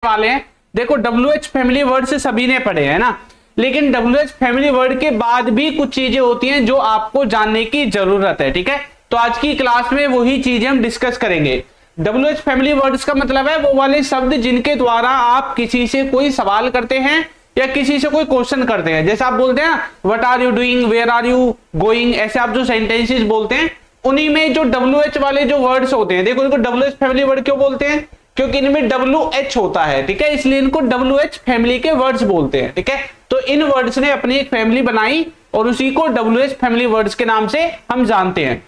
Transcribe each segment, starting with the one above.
वाले हैं। देखो WH फैमिली वर्ड से सभी ने पढ़े है ना, लेकिन WH फैमिली वर्ड के बाद भी कुछ चीजें होती हैं जो आपको जानने की जरूरत है। ठीक है, तो आज की क्लास में वही चीजें हम डिस्कस करेंगे। WH फैमिली वर्ड्स का मतलब है वो वाले शब्द जिनके द्वारा आप किसी से कोई सवाल करते हैं या किसी से कोई क्वेश्चन करते हैं। जैसे आप बोलते हैं what are you doing, where are you going, ऐसे आप जो सेंटेंसेस बोलते हैं उन्हीं में जो WH वाले जो वर्ड्स होते हैं, देखो इनको WH फैमिली वर्ड क्यों बोलते हैं, क्योंकि इनमें WH होता है। ठीक है, इसलिए इनको WH फैमिली के वर्ड्स बोलते हैं। ठीक है, तो इन वर्ड्स ने अपनी एक फैमिली बनाई और उसी को WH फैमिली वर्ड्स के नाम से हम जानते हैं।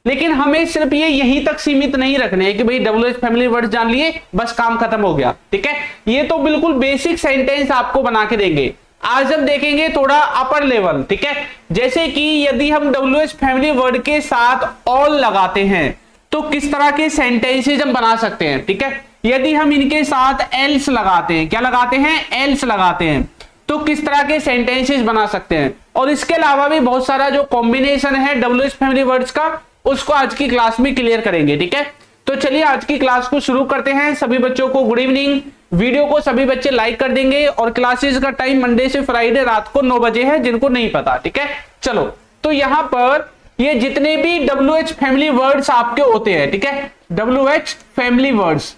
लेकिन हमें सिर्फ ये यहीं तक सीमित नहीं रखने हैं कि भाई WH फैमिली वर्ड्स जान लिए बस काम खत्म हो गया। ठीक है, ये तो बिल्कुल बेसिक सेंटेंस आपको बना के देंगे। आज हम देखेंगे थोड़ा अपर लेवल। ठीक है, जैसे कि यदि हम WH फैमिली वर्ड के साथ ऑल लगाते हैं तो किस तरह के सेंटेंसेस हम बना सकते हैं। ठीक है, यदि हम इनके साथ एल्स लगाते हैं, क्या लगाते हैं, एल्स लगाते हैं, तो किस तरह के सेंटेंसेस बना सकते हैं। और इसके अलावा भी बहुत सारा जो कॉम्बिनेशन है WH फैमिली वर्ड्स का उसको आज की क्लास में क्लियर करेंगे। ठीक है, तो चलिए आज की क्लास को शुरू करते हैं। सभी बच्चों को गुड इवनिंग। वीडियो को सभी बच्चे लाइक कर देंगे और क्लासेस का टाइम मंडे से फ्राइडे रात को 9 बजे है, जिनको नहीं पता। ठीक है, चलो तो यहां पर ये जितने भी WH फैमिली वर्ड्स आपके होते हैं, ठीक है, WH फैमिली वर्ड्स,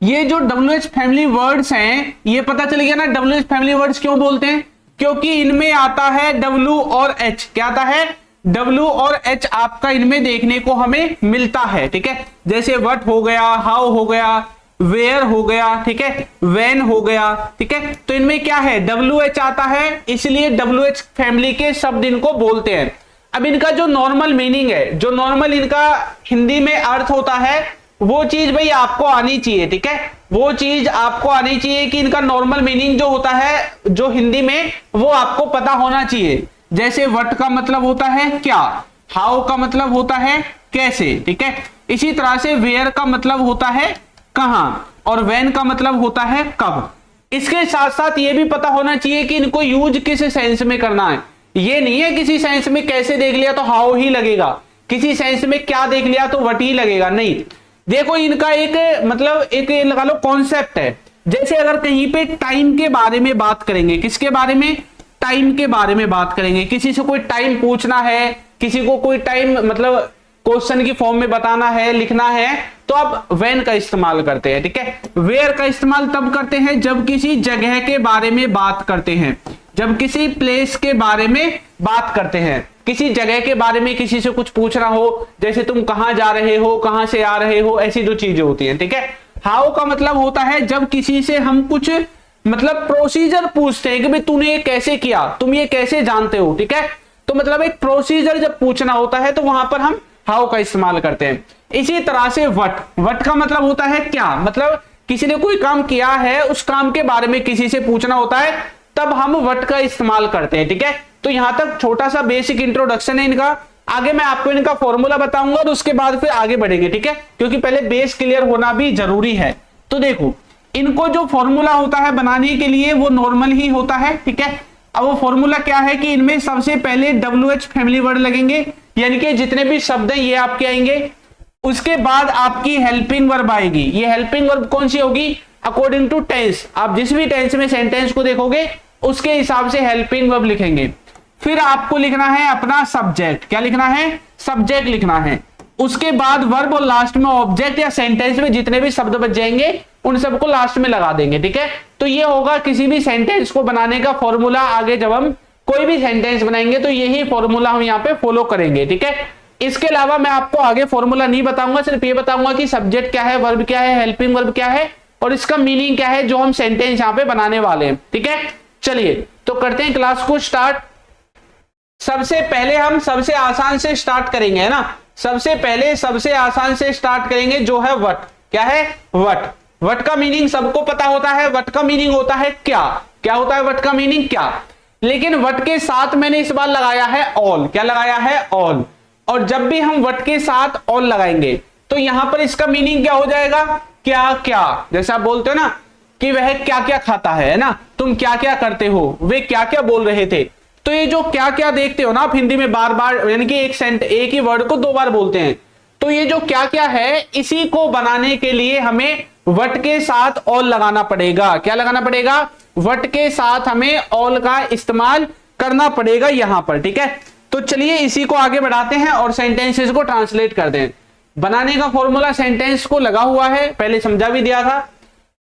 ये जो WH फैमिली वर्ड्स हैं, ये पता चल गया ना WH फैमिली वर्ड्स क्यों बोलते हैं, क्योंकि इनमें आता है W और H। क्या आता है, W और H आपका इनमें देखने को हमें मिलता है। ठीक है, जैसे व्हाट हो गया, हाउ हो गया, वेयर हो गया, ठीक है, व्हेन हो गया। ठीक है, तो इनमें क्या है, WH आता है, इसलिए WH फैमिली के शब्द इनको बोलते हैं। अब इनका जो नॉर्मल मीनिंग है, जो नॉर्मल इनका हिंदी में अर्थ होता है, वो चीज भाई आपको आनी चाहिए। ठीक है, वो चीज आपको आनी चाहिए कि इनका नॉर्मल मीनिंग जो होता है जो हिंदी में, वो आपको पता होना चाहिए। जैसे व्हाट का मतलब होता है क्या, हाउ का मतलब होता है कैसे। ठीक है, इसी तरह से वेयर का मतलब होता है कहां और व्हेन का मतलब होता है कब। इसके साथ साथ ये भी पता होना चाहिए कि इनको यूज किस सेंस में करना है। ये नहीं है किसी सेंस में कैसे देख लिया तो हाउ ही लगेगा, किसी सेंस में क्या देख लिया तो व्हाट ही लगेगा, नहीं। देखो इनका एक मतलब एक लगा लो कॉन्सेप्ट है। जैसे अगर कहीं पे टाइम के बारे में बात करेंगे, किसके बारे में, टाइम के बारे में बात करेंगे, किसी से कोई टाइम पूछना है, किसी को कोई टाइम मतलब क्वेश्चन की फॉर्म में बताना है, लिखना है, तो आप व्हेन का इस्तेमाल करते हैं। ठीक है, वेयर का इस्तेमाल तब करते हैं जब किसी जगह के बारे में बात करते हैं, जब किसी प्लेस के बारे में बात करते हैं, किसी जगह के बारे में किसी से कुछ पूछना हो, जैसे तुम कहां जा रहे हो, कहां से आ रहे हो, ऐसी जो चीजें होती हैं। ठीक है, हाउ का मतलब होता है जब किसी से हम कुछ मतलब प्रोसीजर पूछते हैं कि भाई तूने ये कैसे किया, तुम ये कैसे जानते हो। ठीक है, तो मतलब एक प्रोसीजर जब पूछना होता है तो वहां पर हम हाउ का इस्तेमाल करते हैं। इसी तरह से व्हाट का मतलब होता है क्या, मतलब किसी ने कोई काम किया है, उस काम के बारे में किसी से पूछना होता है, तब हम व्हाट का इस्तेमाल करते हैं। ठीक है, तो यहां तक छोटा सा बेसिक इंट्रोडक्शन है इनका। आगे मैं आपको इनका फॉर्मूला बताऊंगा और उसके बाद फिर आगे बढ़ेंगे। ठीक है, क्योंकि पहले बेस क्लियर होना भी जरूरी है। तो देखो इनको जो फॉर्मूला होता है बनाने के लिए वो नॉर्मल ही होता है। ठीक है, अब वो फॉर्मूला क्या है कि इनमें सबसे पहले WH फैमिली वर्ड लगेंगे, यानी कि जितने भी शब्द हैं ये आपके आएंगे। उसके बाद आपकी हेल्पिंग वर्ब आएगी। ये हेल्पिंग वर्ब कौन सी होगी, अकॉर्डिंग टू टेंस, आप जिस भी टेंस में सेंटेंस को देखोगे उसके हिसाब से हेल्पिंग वर्ब लिखेंगे। फिर आपको लिखना है अपना सब्जेक्ट, क्या लिखना है, सब्जेक्ट लिखना है। उसके बाद वर्ब और लास्ट में ऑब्जेक्ट या सेंटेंस में जितने भी शब्द बच जाएंगे उन सबको लास्ट में लगा देंगे। ठीक है, तो ये होगा किसी भी सेंटेंस को बनाने का फॉर्मूला। आगे जब हम कोई भी सेंटेंस बनाएंगे तो यही फॉर्मूला हम यहाँ पे फॉलो करेंगे। ठीक है, इसके अलावा मैं आपको आगे फॉर्मूला नहीं बताऊंगा, सिर्फ ये बताऊंगा कि सब्जेक्ट क्या है, वर्ब क्या है, हेल्पिंग वर्ब क्या है और इसका मीनिंग क्या है जो हम सेंटेंस यहाँ पे बनाने वाले हैं। ठीक है, चलिए तो करते हैं क्लास को स्टार्ट। सबसे पहले हम सबसे आसान से स्टार्ट करेंगे, है ना। सबसे पहले सबसे आसान से स्टार्ट करेंगे जो है व्हाट। क्या है, व्हाट। व्हाट का मीनिंग सबको पता होता है, व्हाट का मीनिंग होता है क्या। क्या होता है व्हाट का मीनिंग, क्या। लेकिन व्हाट के साथ मैंने इस बार लगाया है ऑल। क्या लगाया है, ऑल। और जब भी हम व्हाट के साथ ऑल लगाएंगे तो यहां पर इसका मीनिंग क्या हो जाएगा, क्या क्या। जैसे आप बोलते हो ना कि वह क्या क्या खाता है ना, तुम क्या क्या करते हो, वे क्या क्या बोल रहे थे। तो ये जो क्या क्या देखते हो ना आप हिंदी में बार बार, यानी कि एक ही वर्ड को 2 बार बोलते हैं, तो ये जो क्या क्या है इसी को बनाने के लिए हमें वट के साथ ऑल लगाना पड़ेगा। क्या लगाना पड़ेगा? वट के साथ हमें ऑल का इस्तेमाल करना पड़ेगा यहां पर, ठीक है। तो चलिए इसी को आगे बढ़ाते हैं और सेंटेंसेस को ट्रांसलेट करते हैं। बनाने का फॉर्मूला सेंटेंस को लगा हुआ है, पहले समझा भी दिया था।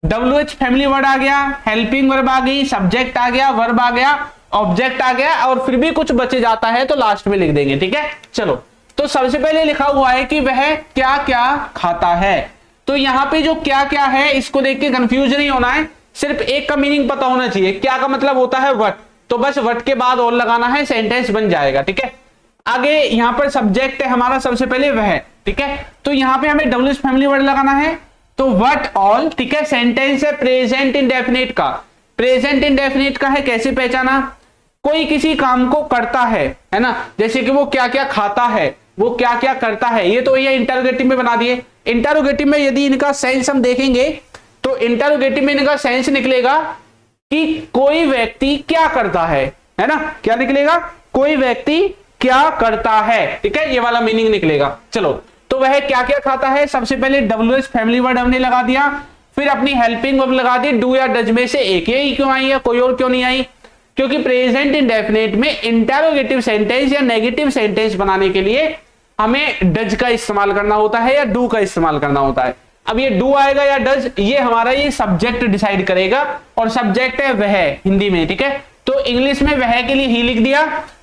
WH फैमिली वर्ड आ गया, हेल्पिंग वर्ब आ गई, सब्जेक्ट आ गया, वर्ब आ गया, ऑब्जेक्ट आ गया, और फिर भी कुछ बचे जाता है तो लास्ट में लिख देंगे, ठीक है। चलो, तो सबसे पहले लिखा हुआ है कि वह क्या क्या खाता है। तो यहां पे जो क्या क्या है इसको देख के कंफ्यूज नहीं होना है, सिर्फ एक का मीनिंग पता होना चाहिए। क्या का मतलब होता है वट, तो बस वट के बाद और लगाना है, सेंटेंस बन जाएगा, ठीक है। आगे यहां पर सब्जेक्ट है हमारा सबसे पहले वह, ठीक है। तो यहां पे हमें WH फैमिली वर्ड लगाना है, तो वट ऑल, ठीक है। सेंटेंस है प्रेजेंट इंडेफिनिट का। प्रेजेंट इंडेफिनिट का है, कैसे पहचाना? कोई किसी काम को करता है ना, जैसे कि वो क्या क्या खाता है, वो क्या क्या करता है, ये तो ये इंटरोगेटिव में बना दिए। इंटरोगेटिव में यदि इनका सेंस हम देखेंगे तो इंटरोगेटिव में इनका सेंस निकलेगा कि कोई व्यक्ति क्या करता है ना। क्या निकलेगा? कोई व्यक्ति क्या करता है, ठीक है, ये वाला मीनिंग निकलेगा। चलो, तो वह क्या क्या खाता है, सबसे पहले WH फैमिली वर्ड हमने लगा दिया, फिर अपनी हेल्पिंग वर्ब लगा दी, डू या डज में से एक। यही क्यों आई है, कोई और क्यों नहीं आई? क्योंकि प्रेजेंट इंडेफिनिट में इंटरोगेटिव सेंटेंस या नेगेटिव सेंटेंस बनाने के लिए हमें डज का इस्तेमाल करना होता है या डू का इस्तेमाल करना होता है। अब ये डू आएगा या डज, ये हमारा ये सब्जेक्ट डिसाइड करेगा, और सब्जेक्ट है वह हिंदी में, ठीक है। तो इंग्लिश में वह के लिए ही लिख दिया,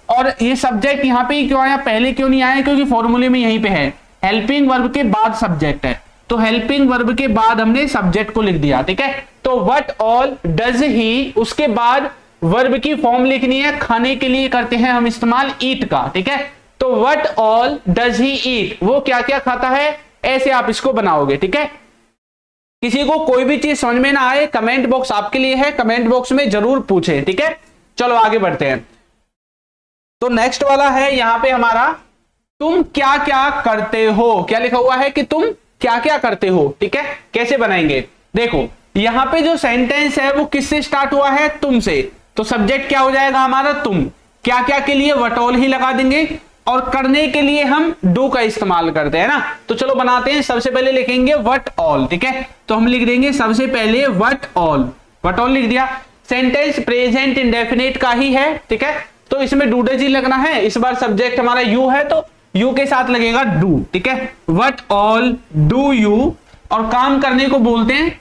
और ये सब्जेक्ट यहाँ पे क्यों आया, पहले क्यों नहीं आया? क्योंकि फॉर्मूले में यहीं पे है, हेल्पिंग वर्ब के बाद सब्जेक्ट है, तो हेल्पिंग वर्ब के बाद हमने सब्जेक्ट को लिख दिया, ठीक है। तो व्हाट ऑल डज ही, उसके बाद वर्ब की फॉर्म लिखनी है, खाने के लिए करते हैं हम इस्तेमाल ईट का, ठीक है। तो व्हाट ऑल डज ही ईट, वो क्या क्या खाता है, ऐसे आप इसको बनाओगे, ठीक है। किसी को कोई भी चीज समझ में ना आए, कमेंट बॉक्स आपके लिए है, कमेंट बॉक्स में जरूर पूछें, ठीक है। चलो आगे बढ़ते हैं। तो नेक्स्ट वाला है यहां पे हमारा, तुम क्या क्या करते हो। क्या लिखा हुआ है कि तुम क्या क्या करते हो, ठीक है। कैसे बनाएंगे? देखो, यहां पे जो सेंटेंस है वो किससे स्टार्ट हुआ है? तुम से। तो सब्जेक्ट क्या हो जाएगा हमारा? तुम। क्या क्या के लिए व्हाट ऑल ही लगा देंगे, और करने के लिए हम डू का इस्तेमाल करते हैं ना। तो चलो बनाते हैं, सबसे पहले लिखेंगे व्हाट ऑल, ठीक है। तो हम लिख देंगे सबसे पहले व्हाट ऑल, व्हाट ऑल लिख दिया। सेंटेंस प्रेजेंट इंडेफिनिट का ही है, ठीक है, तो इसमें डू डज ही लगना है। इस बार सब्जेक्ट हमारा यू है तो यू के साथ लगेगा डू, ठीक है। व्हाट ऑल डू यू, और काम करने को बोलते हैं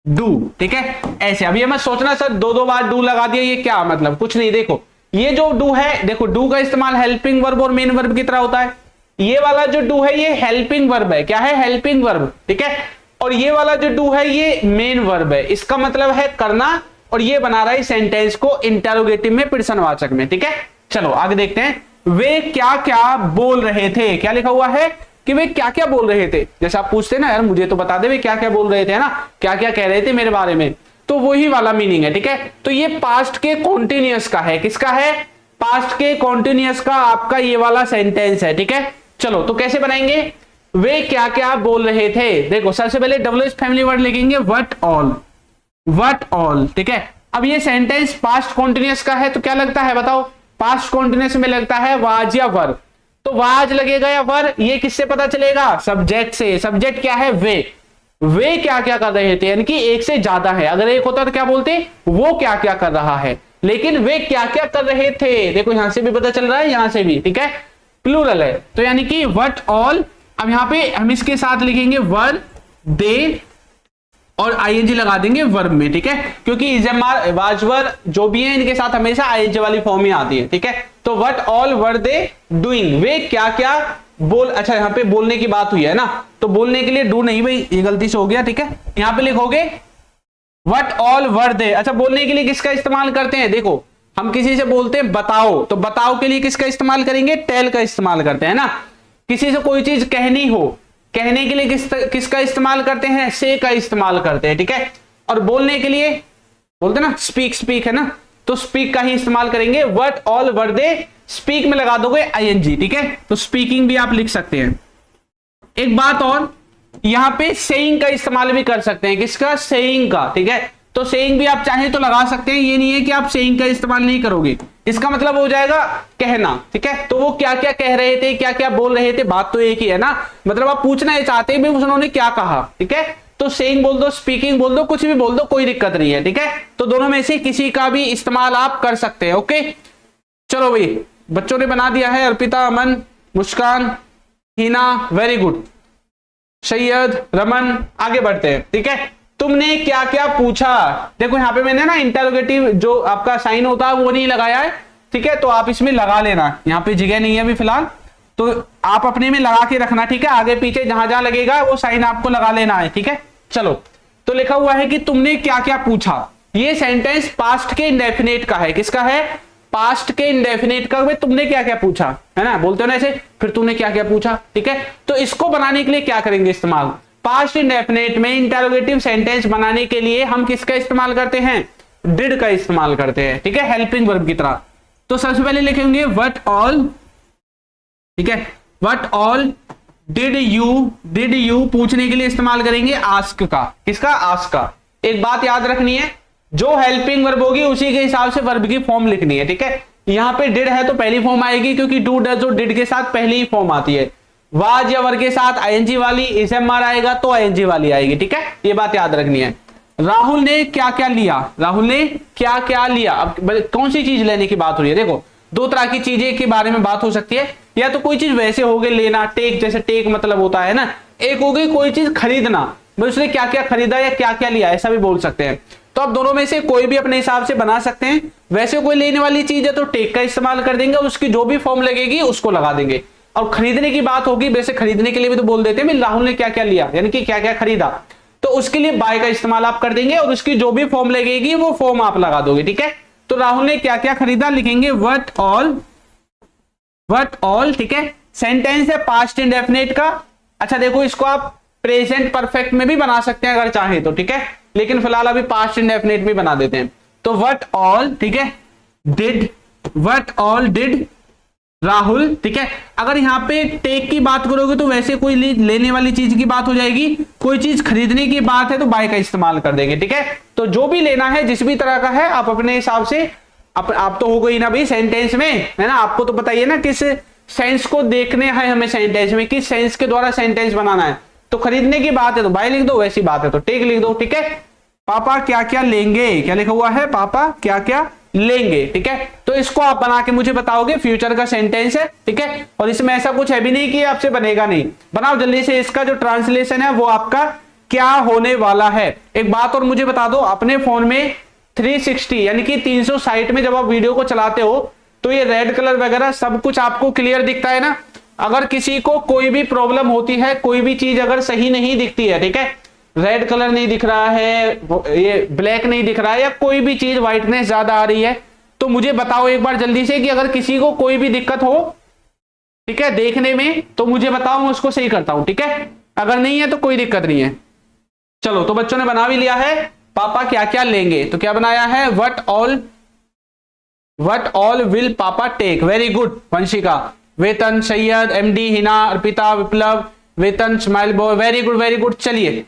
डू, ठीक है। ऐसे अभी मत सोचना सर दो बार डू लगा दिया, ये क्या मतलब, कुछ नहीं। देखो ये जो डू है, देखो डू का इस्तेमाल हेल्पिंग वर्ब और मेन वर्ब की तरह होता है। ये वाला जो डू है ये हेल्पिंग वर्ब है, क्या है? हेल्पिंग वर्ब, ठीक है। और ये वाला जो डू है ये मेन वर्ब है, इसका मतलब है करना, और ये बना रहा है सेंटेंस को इंटरोगेटिव में, प्रश्नवाचक में, ठीक है। चलो आगे देखते हैं, वे क्या क्या बोल रहे थे। क्या लिखा हुआ है कि वे क्या क्या बोल रहे थे। जैसे आप पूछते ना, यार मुझे तो बता दे वे क्या क्या बोल रहे थे ना, क्या क्या कह रहे थे मेरे बारे में, तो वही वाला मीनिंग है, ठीक है। तो ये पास्ट के कॉन्टिन्यूअस का है, किसका है? पास्ट के कॉन्टिन्यूअस का आपका ये वाला सेंटेंस है, ठीक है। चलो तो कैसे बनाएंगे, वे क्या क्या बोल रहे थे। देखो सबसे पहले WH फैमिली वर्ड लिखेंगे व्हाट ऑल, व्हाट ऑल, ठीक है। अब ये सेंटेंस पास्ट कॉन्टिन्यूअस का है तो क्या लगता है बताओ? पास्ट कॉन्टिन्यूअस में लगता है वाज या वर, तो वाज लगेगा या वर, ये किससे पता चलेगा? सब्जेक्ट से। सब्जेक्ट क्या है? वे क्या क्या कर रहे थे, यानी कि एक से ज्यादा है। अगर एक होता तो क्या बोलते? वो क्या क्या कर रहा है, लेकिन वे क्या क्या कर रहे थे। देखो यहां से भी पता चल रहा है, यहां से भी, ठीक है, प्लूरल है, तो यानी कि व्हाट ऑल। अब यहां पे हम इसके साथ लिखेंगे वर, दे, और आईएनजी लगा देंगे वर्ब में, ठीक है, क्योंकि इजमार वाजवर जो भी है इनके साथ हमेशा आईएनजी वाली फॉर्म ही आती है, ठीक है। तो what all were they doing, वे क्या क्या बोल, अच्छा यहाँ पे बोलने की बात हुई है ना, तो बोलने के लिए डू नहीं भाई, ये गलती से हो गया, ठीक है। यहाँ पे लिखोगे व्हाट ऑल वर दे। अच्छा बोलने के लिए किसका इस्तेमाल करते हैं? देखो हम किसी से बोलते हैं बताओ, तो बताओ के लिए किसका इस्तेमाल करेंगे? टेल का इस्तेमाल करते हैं ना। किसी से कोई चीज कहनी हो, कहने के लिए किसका इस्तेमाल करते हैं? से का इस्तेमाल करते हैं, ठीक है। और बोलने के लिए बोलते ना स्पीक है ना, तो स्पीक का ही इस्तेमाल करेंगे। What all were they, speak में लगा दोगे आईएनजी, ठीक है, तो स्पीकिंग भी आप लिख सकते हैं। एक बात और, यहां पे सेइंग का इस्तेमाल भी कर सकते हैं, किसका? सेइंग का, ठीक है। तो सेइंग भी आप चाहें तो लगा सकते हैं, ये नहीं है कि आप सेइंग का इस्तेमाल नहीं करोगे। इसका मतलब हो जाएगा कहना, ठीक है। तो वो क्या क्या कह रहे थे, क्या क्या बोल रहे थे, बात तो एक ही है ना, मतलब आप पूछना चाहते हैं उन्होंने क्या कहा, ठीक है। तो सेइंग बोल दो, स्पीकिंग बोल दो, कुछ भी बोल दो, कोई दिक्कत नहीं है, ठीक है। तो दोनों में से किसी का भी इस्तेमाल आप कर सकते हैं। ओके चलो भाई, बच्चों ने बना दिया है, अर्पिता, अमन, मुस्कान, हिना, वेरी गुड, सैयद, रमन, आगे बढ़ते हैं, ठीक है। तुमने क्या क्या पूछा, देखो यहाँ पे मैंने ना इंटरोगेटिव जो आपका साइन होता है वो नहीं लगाया है, ठीक है, तो आप इसमें लगा लेना, यहाँ पे जगह नहीं है अभी फिलहाल, तो आप अपने में लगा के रखना, ठीक है। आगे पीछे जहां जहां लगेगा वो साइन आपको लगा लेना है, ठीक है। चलो, तो लिखा हुआ है कि तुमने क्या क्या पूछा, ये सेंटेंस पास्ट के इंडेफिनिट का है, किसका है, पास्ट के इंडेफिनिट का। तुमने क्या क्या पूछा, है ना, बोलते हो ना ऐसे, फिर तुमने क्या क्या पूछा, ठीक है। तो इसको बनाने के लिए क्या करेंगे इस्तेमाल, पास्ट इंडेफिनिट में इंटरोगेटिव सेंटेंस बनाने के लिए हम किसका इस्तेमाल करते हैं, डिड का इस्तेमाल करते हैं, ठीक है, हेल्पिंग वर्ब की तरह। तो सबसे पहले लिखेंगे व्हाट ऑल, ठीक है, व्हाट ऑल डिड यू पूछने के लिए इस्तेमाल करेंगे आस्क का, किसका, आस्क का। एक बात याद रखनी है, जो हेल्पिंग वर्ब होगी उसी के हिसाब से वर्ब की फॉर्म लिखनी है, ठीक है। यहां पे डिड है तो पहली फॉर्म आएगी, क्योंकि डू डज जो डिड के साथ पहली ही फॉर्म आती है। वाज या वर के साथ आईएनजी वाली, एसएमआर आएगा तो आईएनजी वाली आएगी, ठीक है, ये बात याद रखनी है। राहुल ने क्या क्या लिया, राहुल ने क्या क्या लिया, अब कौन सी चीज लेने की बात हो रही है, देखो दो तरह की चीजें के बारे में बात हो सकती है, या तो कोई चीज वैसे हो गई लेना, टेक, जैसे टेक मतलब होता है ना, एक हो गई कोई चीज खरीदना, उसने क्या क्या खरीदा या क्या क्या लिया, ऐसा भी बोल सकते हैं। तो आप दोनों में से कोई भी अपने हिसाब से बना सकते हैं। वैसे कोई लेने वाली चीज है तो टेक का इस्तेमाल कर देंगे, उसकी जो भी फॉर्म लगेगी उसको लगा देंगे। और खरीदने की बात होगी, वैसे खरीदने के लिए भी तो बोल देते हैं राहुल ने क्या क्या लिया, यानी कि क्या क्या खरीदा, तो उसके लिए बाय का इस्तेमाल आप कर देंगे, और उसकी जो भी फॉर्म लगेगी वो फॉर्म आप लगा दोगे, ठीक है। तो राहुल ने क्या क्या खरीदा लिखेंगे व्हाट ऑल, ठीक है। सेंटेंस है पास्ट इंडेफिनिट का। अच्छा देखो, इसको आप प्रेजेंट परफेक्ट में भी बना सकते हैं अगर चाहे तो, ठीक है, लेकिन फिलहाल अभी पास्ट इंडेफिनिट में बना देते हैं। तो व्हाट ऑल, ठीक है, डिड राहुल, ठीक है। अगर यहाँ पे टेक की बात करोगे तो वैसे कोई लेने वाली चीज की बात हो जाएगी, कोई चीज खरीदने की बात है तो बाय का इस्तेमाल कर देंगे, ठीक है। तो जो भी लेना है जिस भी तरह का है आप अपने हिसाब से, आप तो हो गई ना भाई सेंटेंस में, है ना, आपको तो बताइए ना किस सेंस को देखने है हमें सेंटेंस में, किस सेंस के द्वारा सेंटेंस बनाना है। तो खरीदने की बात है तो बाय लिख दो, वैसी बात है तो टेक लिख दो, ठीक है। पापा क्या क्या लेंगे, क्या लिखा हुआ है, पापा क्या क्या लेंगे, ठीक है। तो इसको आप बना के मुझे बताओगे, फ्यूचर का सेंटेंस है, ठीक है, और इसमें ऐसा कुछ है भी नहीं कि आपसे बनेगा नहीं, बनाओ जल्दी से। इसका जो ट्रांसलेशन है वो आपका क्या होने वाला है। एक बात और मुझे बता दो, अपने फोन में 360 यानी कि 360 में जब आप वीडियो को चलाते हो तो ये रेड कलर वगैरह सब कुछ आपको क्लियर दिखता है ना। अगर किसी को कोई भी प्रॉब्लम होती है, कोई भी चीज अगर सही नहीं दिखती है, ठीक है, रेड कलर नहीं दिख रहा है, ये ब्लैक नहीं दिख रहा है, या कोई भी चीज व्हाइटनेस ज्यादा आ रही है, तो मुझे बताओ एक बार जल्दी से कि अगर किसी को कोई भी दिक्कत हो, ठीक है, देखने में, तो मुझे बताओ, मैं उसको सही करता हूं, ठीक है। अगर नहीं है तो कोई दिक्कत नहीं है। चलो, तो बच्चों ने बना भी लिया है पापा क्या क्या लेंगे, तो क्या बनाया है what all will papa take, very good Vanshika, Vetan, Syed, MD, Hina, Arpita, Viplav, Vetan, smile boy, very good. चलिए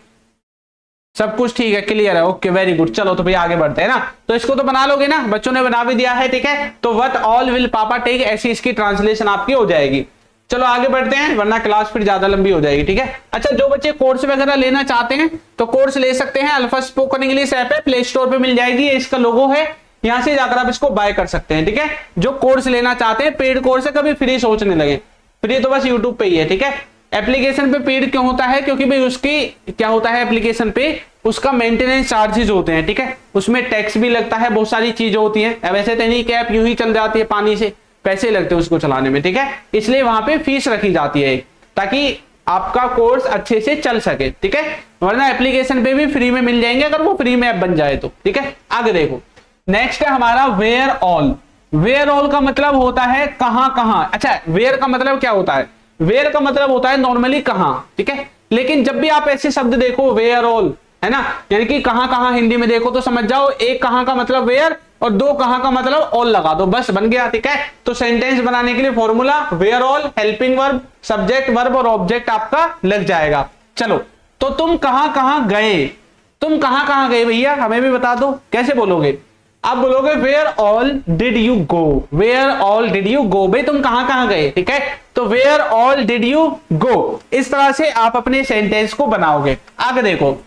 सब कुछ ठीक है, क्लियर है, ओके वेरी गुड। चलो तो भैया आगे बढ़ते हैं ना। तो इसको तो बना लोगे ना, बच्चों ने बना भी दिया है, ठीक है। तो what all will papa take, ऐसी इसकी ट्रांसलेशन आपकी हो जाएगी। चलो आगे बढ़ते हैं, वरना क्लास फिर ज्यादा लंबी हो जाएगी, ठीक है। अच्छा, जो बच्चे कोर्स वगैरह लेना चाहते हैं तो कोर्स ले सकते हैं। अल्फा स्पोकन इंग्लिश ऐप है, प्ले स्टोर पे मिल जाएगी, इसका लोगो है, यहां से जाकर आप इसको बाय कर सकते हैं, ठीक है। जो कोर्स लेना चाहते हैं, पेड कोर्स है, कभी फ्री सोचने लगे, फ्री तो बस यूट्यूब पे ही है, ठीक है। एप्लीकेशन पे पेड क्यों होता है, क्योंकि भाई उसकी क्या होता है, एप्लीकेशन पे उसका मेंटेनेंस चार्जेस होते हैं, ठीक है, उसमें टैक्स भी लगता है, बहुत सारी चीजें होती हैं। वैसे तो नहीं कि ऐप यूं ही चल जाती है पानी से, पैसे लगते हैं उसको चलाने में, ठीक है, इसलिए वहां पे फीस रखी जाती है ताकि आपका कोर्स अच्छे से चल सके, ठीक है। वरना एप्लीकेशन पे भी फ्री में मिल जाएंगे अगर वो फ्री में ऐप बन जाए तो, ठीक है। आगे देखो, नेक्स्ट है हमारा वेयर ऑल। वेयर ऑल का मतलब होता है कहां कहां। अच्छा, वेयर का मतलब क्या होता है, वेयर का मतलब होता है नॉर्मली कहां, ठीक है। लेकिन जब भी आप ऐसे शब्द देखो वेयर ऑल, है ना, यानी कि कहां कहां हिंदी में देखो तो समझ जाओ, एक कहां का मतलब वेयर और दो कहां का मतलब ऑल लगा दो, बस बन गया, ठीक है। तो सेंटेंस बनाने के लिए formula where all, helping verb, subject, verb और ऑब्जेक्ट आपका लग जाएगा। चलो, तो तुम कहां कहां गए, तुम कहां कहां गए भैया, हमें भी बता दो, कैसे बोलोगे। आप बोलोगे where all did you go, where all did you go, भाई तुम कहां कहां गए, ठीक है। तो where all did you go, इस तरह से आप अपने सेंटेंस को बनाओगे। आगे देखो,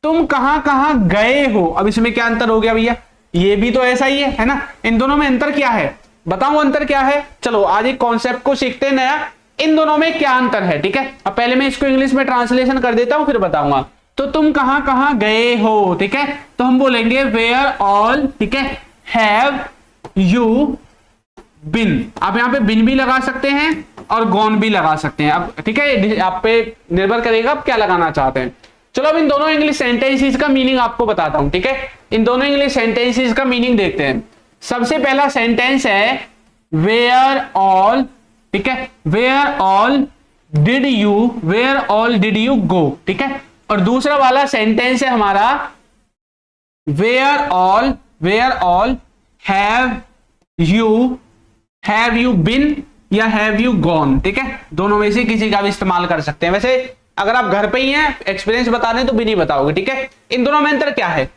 तुम कहां कहां गए हो। अब इसमें क्या अंतर हो गया भैया, ये भी तो ऐसा ही है ना। इन दोनों में अंतर क्या है, बताओ अंतर क्या है। चलो आज एक कॉन्सेप्ट को सीखते हैं नया, इन दोनों में क्या अंतर है, ठीक है। अब पहले मैं इसको इंग्लिश में ट्रांसलेशन कर देता हूं फिर बताऊंगा। तो तुम कहां कहां गए हो, ठीक है, तो हम बोलेंगे वेयर ऑल, ठीक है, हैव यू बिन। आप यहां पे बिन भी लगा सकते हैं और गॉन भी लगा सकते हैं, अब ठीक है, आप पे निर्भर करेगा आप क्या लगाना चाहते हैं। चलो अब इन दोनों इंग्लिश सेंटेंसेस का मीनिंग आपको बताता हूं, ठीक है। इन दोनों इंग्लिश सेंटेंसेस का मीनिंग देखते हैं। सबसे पहला सेंटेंस है वेयर ऑल, ठीक है, where all did you go, ठीक है। और दूसरा वाला सेंटेंस है हमारा where all have you been या हैव यू गॉन, ठीक है। दोनों में से किसी का भी इस्तेमाल कर सकते हैं। वैसे अगर आप घर पे ही हैं, एक्सपीरियंस बता दें तो भी नहीं बताओगे, ठीक है। इन दोनों में अंतर क्या है,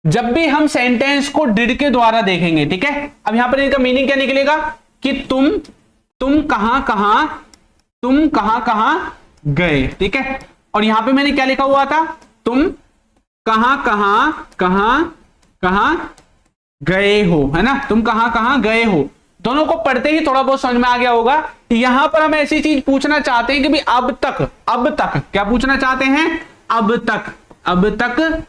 जब भी हम सेंटेंस को डिड के द्वारा देखेंगे, ठीक है। अब यहां पर इनका मीनिंग क्या निकलेगा कि तुम कहां कहां गए, ठीक है। और यहां पे मैंने क्या लिखा हुआ था, तुम कहां कहां गए हो, है ना, तुम कहां कहां गए हो। दोनों को पढ़ते ही थोड़ा बहुत समझ में आ गया होगा। यहां पर हम ऐसी चीज पूछना चाहते हैं कि भाई अब तक क्या पूछना चाहते हैं, अब तक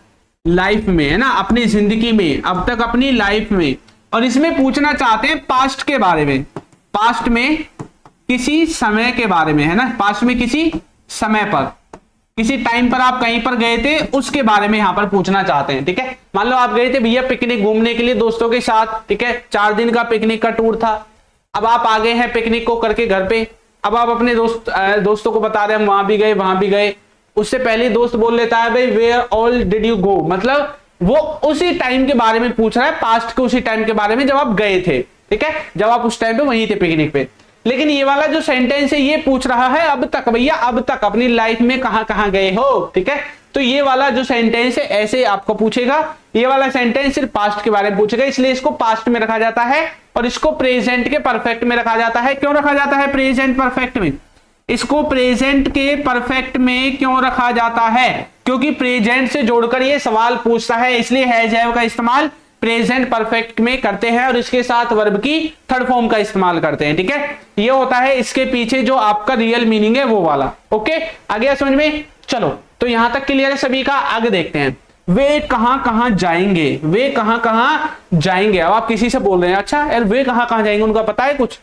लाइफ में, है ना, अपनी जिंदगी में, अब तक अपनी लाइफ में। और इसमें पूछना चाहते हैं पास्ट के बारे में, पास्ट में किसी समय के बारे में, है ना, पास्ट में किसी समय पर, किसी टाइम पर आप कहीं पर गए थे उसके बारे में यहां पर पूछना चाहते हैं, ठीक है। मान लो आप गए थे भैया पिकनिक घूमने के लिए दोस्तों के साथ, ठीक है, 4 दिन का पिकनिक का टूर था। अब आप आ गए हैं पिकनिक को करके घर पे, अब आप अपने दोस्तों को बता रहे हैं हम वहां भी गए। उससे पहले दोस्त बोल लेता है भाई where all did you go, मतलब वो उसी टाइम के बारे में पूछ रहा है, पास्ट के उसी टाइम के बारे में जब आप गए थे, ठीक है, जब आप उस टाइम पे वहीं थे पिकनिक पे। लेकिन ये वाला जो सेंटेंस है ये पूछ रहा है अब तक, भैया अब तक अपनी लाइफ में कहां कहां गए हो, ठीक है। तो ये वाला जो सेंटेंस है ऐसे आपको पूछेगा, ये वाला सेंटेंस सिर्फ पास्ट के बारे में पूछेगा, इसलिए इसको पास्ट में रखा जाता है और इसको प्रेजेंट के परफेक्ट में रखा जाता है। क्यों रखा जाता है प्रेजेंट परफेक्ट में, इसको प्रेजेंट के परफेक्ट में क्यों रखा जाता है, क्योंकि प्रेजेंट से जोड़कर ये सवाल पूछता है, इसलिए हैज हैव का इस्तेमाल प्रेजेंट परफेक्ट में करते हैं और इसके साथ वर्ब की थर्ड फॉर्म का इस्तेमाल करते हैं, ठीक है। ये होता है इसके पीछे जो आपका रियल मीनिंग है वो वाला। ओके, आ गया समझ में। चलो तो यहां तक क्लियर है सभी का, आगे देखते हैं। वे कहां कहां जाएंगे, वे कहां कहां जाएंगे। अब आप किसी से बोल रहे हैं अच्छा यार वे कहां कहां जाएंगे, उनका पता है कुछ,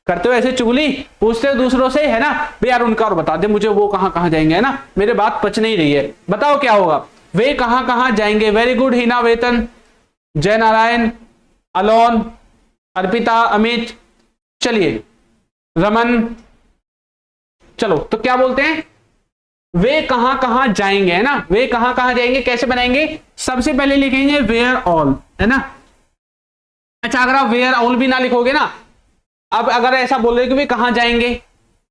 करते हो ऐसे चुगली, पूछते हो दूसरों से, है ना, भाई यार उनका और बता दे मुझे वो कहां कहां जाएंगे, है ना, मेरे बात पच नहीं रही है, बताओ क्या होगा। वे कहां कहां जाएंगे। वेरी गुड, हिना, वेतन, जय नारायण, अलोन, अर्पिता, अमित, चलिए रमन। चलो तो क्या बोलते हैं, वे कहां कहां जाएंगे, है ना, वे कहां कहां जाएंगे। कैसे बनाएंगे, सबसे पहले लिखेंगे वेयर ऑल, है ना। अच्छा अगर आप वेयर ऑल भी ना लिखोगे ना, अब अगर ऐसा बोल रहे कि वे कहां जाएंगे,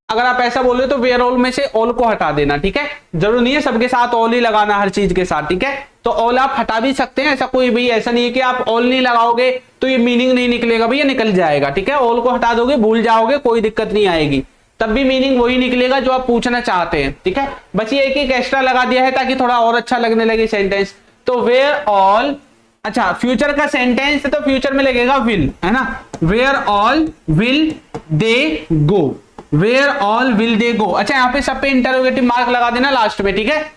अगर आप ऐसा बोल रहे तो वेयर ऑल में से ऑल को हटा देना, ठीक है। जरूरी नहीं है सबके साथ ऑल ही लगाना हर चीज के साथ, ठीक है। तो ऑल आप हटा भी सकते हैं, ऐसा कोई भी ऐसा नहीं है कि आप ऑल नहीं लगाओगे तो ये मीनिंग नहीं निकलेगा, भैया निकल जाएगा, ठीक है। ऑल को हटा दोगे भूल जाओगे कोई दिक्कत नहीं आएगी, तब भी मीनिंग वही निकलेगा जो आप पूछना चाहते हैं, ठीक है। बस ये एक एक्स्ट्रा लगा दिया है ताकि थोड़ा और अच्छा लगने लगे सेंटेंस। तो वेयर ऑल, अच्छा फ्यूचर का सेंटेंस है तो फ्यूचर में लगेगा विल, है ना। Where all will they go, where all will they go. अच्छा यहाँ पे सब पे इंटरोगेटिव मार्क लगा देना लास्ट में, ठीक है।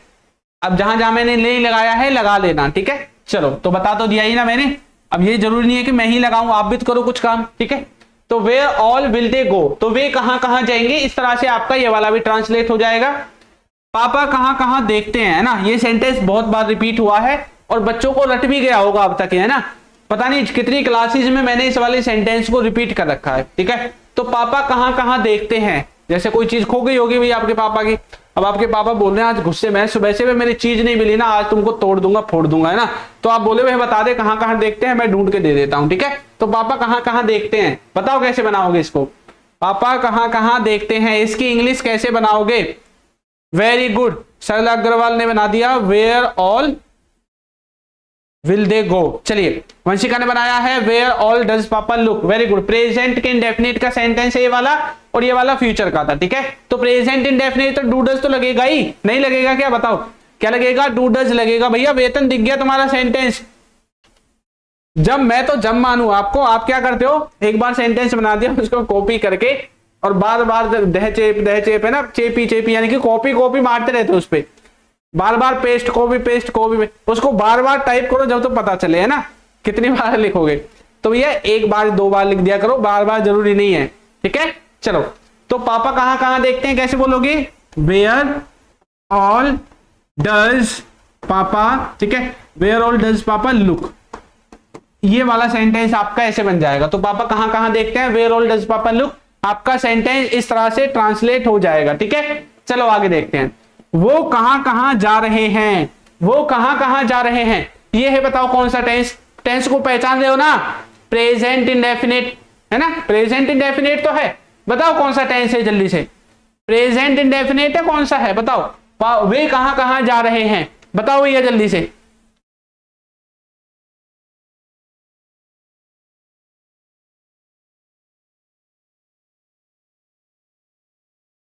अब जहां जहां मैंने नहीं लगाया है लगा लेना, ठीक है। चलो तो बता तो दिया ही ना मैंने, अब ये जरूरी नहीं है कि मैं ही लगाऊं, आप भी तो करो कुछ काम, ठीक है। तो वेयर ऑल विल दे गो, तो वे कहां कहां जाएंगे, इस तरह से आपका ये वाला भी ट्रांसलेट हो जाएगा। पापा कहां कहां देखते हैं, है ना, ये सेंटेंस बहुत बार रिपीट हुआ है और बच्चों को रट भी गया होगा अब तक, है ना। पता नहीं कितनी क्लासेज में मैंने इस वाले सेंटेंस को रिपीट कर रखा है, ठीक है। तो पापा कहां कहां देखते हैं, जैसे कोई चीज खो गई होगी भाई आपके पापा की, अब आपके पापा बोल रहे हैं आज गुस्से में सुबह से मेरी चीज नहीं मिली ना, आज तुमको तोड़ दूंगा फोड़ दूंगा, है ना। तो आप बोले भाई बता दे कहां कहां देखते हैं, मैं ढूंढ के दे देता हूं, ठीक है। तो पापा कहां कहां देखते हैं, बताओ कैसे बनाओगे इसको, पापा कहां कहां देखते हैं, इसकी इंग्लिश कैसे बनाओगे। वेरी गुड, सरला अग्रवाल ने बना दिया वेयर ऑल विल दे गो। चलिए वंशिका ने बनाया है वेयर ऑल डज पापा लुक। वेरी गुड, प्रेजेंट के इंडेफिनिट का सेंटेंस है ये वाला और ये वाला फ्यूचर का था, ठीक है। तो प्रेजेंट इंडेफिनिट तो डू डज तो लगेगा ही, नहीं लगेगा क्या बताओ। क्या लगेगा, डू डज लगेगा। भैया वेतन दिख गया तुम्हारा सेंटेंस। जब मानू आपको, आप क्या करते हो, एक बार सेंटेंस बना दिया, उसको कॉपी करके और बार बार दह चेप है ना, चेपी यानी कि कॉपी मारते रहते हो उस पर, बार बार पेस्ट कॉपी उसको बार बार टाइप करो जब तो पता चले, है ना, कितनी बार लिखोगे। तो भैया एक बार 2 बार लिख दिया करो, बार बार जरूरी नहीं है, ठीक है। चलो, तो पापा कहां कहां देखते हैं, कैसे बोलोगे, वेयर ऑल डज पापा, ठीक है, वेयर ऑल डज पापा लुक, ये वाला सेंटेंस आपका ऐसे बन जाएगा। तो पापा कहां कहां देखते हैं, वेयर ऑल डज पापा लुक, आपका सेंटेंस इस तरह से ट्रांसलेट हो जाएगा, ठीक है। चलो आगे देखते हैं, वो कहां कहां जा रहे हैं, वो कहां कहां जा रहे हैं, ये है, बताओ कौन सा टेंस, टेंस को पहचान रहे हो ना, प्रेजेंट इंडेफिनिट है ना, प्रेजेंट इंडेफिनिट तो है, बताओ कौन सा टेंस है, जल्दी से, प्रेजेंट इंडेफिनिट है, कौन सा है बताओ, वे कहां कहां जा रहे हैं, बताओ भैया जल्दी से,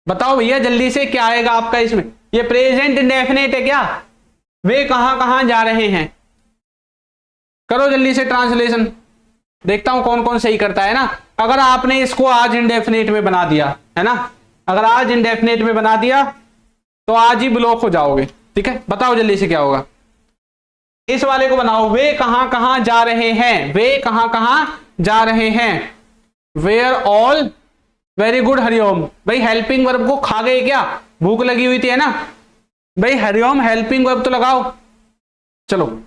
बताओ भैया जल्दी से, क्या आएगा आपका इसमें, ये प्रेजेंट इंडेफिनिट है क्या, वे कहां कहां जा रहे हैं, करो जल्दी से ट्रांसलेशन, देखता हूं कौन कौन सही करता है ना। अगर आपने इसको आज इंडेफिनिट में बना दिया है ना, अगर आज इंडेफिनिट में बना दिया तो आज ही ब्लॉक हो जाओगे, ठीक है। बताओ जल्दी से क्या होगा, इस वाले को बनाओ, वे कहां कहां जा रहे हैं, वे कहां कहां जा रहे हैं, where all, very good Hariom, भाई हेल्पिंग वर्ब को खा गए क्या, भूख लगी हुई थी है ना, भाई हरिओम हेल्पिंग वर्ब तो लगाओ। चलो,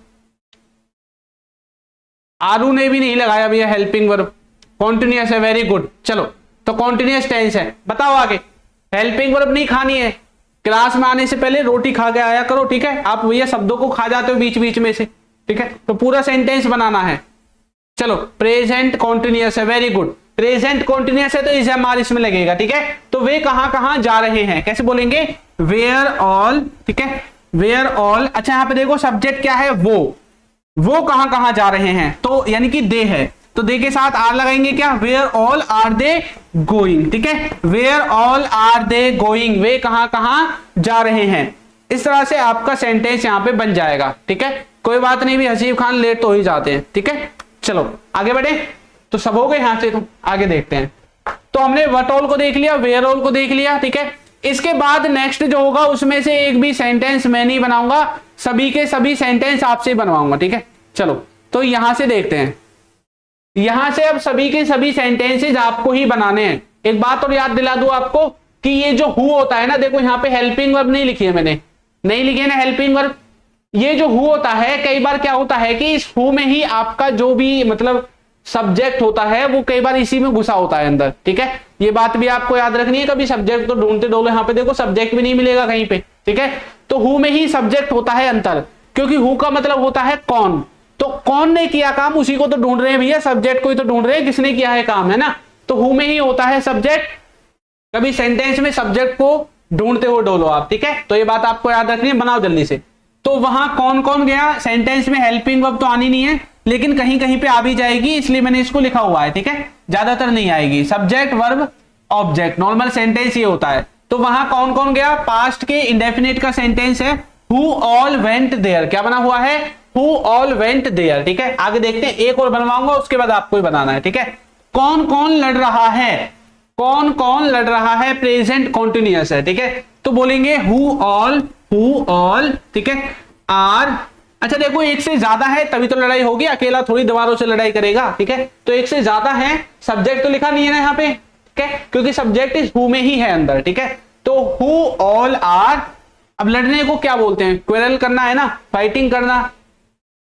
आरू ने भी नहीं लगाया भैया हेल्पिंग वर्ब, कॉन्टिन्यूअस है, वेरी गुड। चलो, तो कॉन्टिन्यूअस टेंस है, बताओ आगे, हेल्पिंग वर्ब नहीं खानी है, क्लास में आने से पहले रोटी खा के आया करो, ठीक है। आप भैया शब्दों को खा जाते हो बीच बीच में से, ठीक है, तो पूरा सेंटेंस बनाना है। चलो, प्रेजेंट कॉन्टिन्यूअस है, वेरी गुड, प्रेजेंट कॉन्टिन्यूअस है तो इज एम आर इसमें लगेगा, ठीक है। तो वे कहां कहां जा रहे हैं, कैसे बोलेंगे, वेयर ऑल, ठीक है, वेयर ऑल। अच्छा यहाँ पे देखो सब्जेक्ट क्या है, वो कहां कहां जा रहे हैं, तो यानी कि दे है, तो दे के साथ आर लगाएंगे क्या, where all are they going, ठीक है, where all are they going, वे कहां कहां जा रहे हैं। इस तरह से आपका सेंटेंस यहाँ पे बन जाएगा, ठीक है। कोई बात नहीं भी, हसीब खान लेट तो हो ही जाते हैं, ठीक है। चलो आगे बढ़े, तो सब हो गए यहाँ से, तो आगे देखते हैं। तो हमने व्हाट ऑल को देख लिया, वेयर ऑल को देख लिया, ठीक है। इसके बाद नेक्स्ट जो होगा उसमें से एक भी सेंटेंस मैं नहीं बनाऊंगा, सभी के सभी सेंटेंस आपसे बनवाऊंगा, ठीक है। चलो, तो यहां से देखते हैं, यहां से अब सभी के सभी सेंटेंसेस आपको ही बनाने हैं। एक बात और याद दिला दूं आपको कि ये जो हु होता है ना, देखो यहाँ पे हेल्पिंग वर्ब नहीं लिखी है मैंने, नहीं लिखी है ना हेल्पिंग वर्ब, ये जो हु होता है, कई बार क्या होता है कि इस हु में ही आपका जो भी मतलब सब्जेक्ट होता है वो कई बार इसी में घुसा होता है अंदर, ठीक है। ये बात भी आपको याद रखनी है, कभी सब्जेक्ट तो ढूंढते ढूंढो, यहाँ पे देखो सब्जेक्ट भी नहीं मिलेगा कहीं पे, ठीक है। तो हु में ही सब्जेक्ट होता है अंतर, क्योंकि हु का मतलब होता है कौन, तो कौन ने किया काम उसी को तो ढूंढ रहे हैं भैया, सब्जेक्ट को ही तो ढूंढ रहे हैं, किसने किया है काम, है ना। तो हु में ही होता है सब्जेक्ट, कभी सेंटेंस में सब्जेक्ट को ढूंढते हो डोलो आप, ठीक है। तो ये बात आपको याद रखनी है, बनाओ जल्दी से। तो वहां कौन कौन गया, सेंटेंस में हेल्पिंग वर्ब तो आनी नहीं है, लेकिन कहीं कहीं पे आ भी जाएगी, इसलिए मैंने इसको लिखा हुआ है, ठीक है। ज्यादातर नहीं आएगी, subject verb object, normal sentence ये होता है। तो वहां कौन कौन गया, पास्ट के इंडेफिनिट का सेंटेंस है, हु ऑल वेंट देयर, क्या बना हुआ है, हु ऑल वेंट देयर, ठीक है। आगे देखते हैं, एक और बनवाऊंगा उसके बाद आपको ही बनाना है, ठीक है। कौन कौन लड़ रहा है, कौन कौन लड़ रहा है, प्रेजेंट कॉन्टिन्यूअस है, ठीक है। तो बोलेंगे हु ऑल, ठीक है, आर। अच्छा देखो, एक से ज्यादा है तभी तो लड़ाई होगी, अकेला थोड़ी दीवारों से लड़ाई करेगा, ठीक है। तो एक से ज्यादा है, सब्जेक्ट तो लिखा नहीं है ना यहाँ पे, ठीक है, क्योंकि सब्जेक्ट इस हु में ही है अंदर, ठीक है। तो हु ऑल आर, अब लड़ने को क्या बोलते हैं, क्वेरल करना है ना, फाइटिंग करना,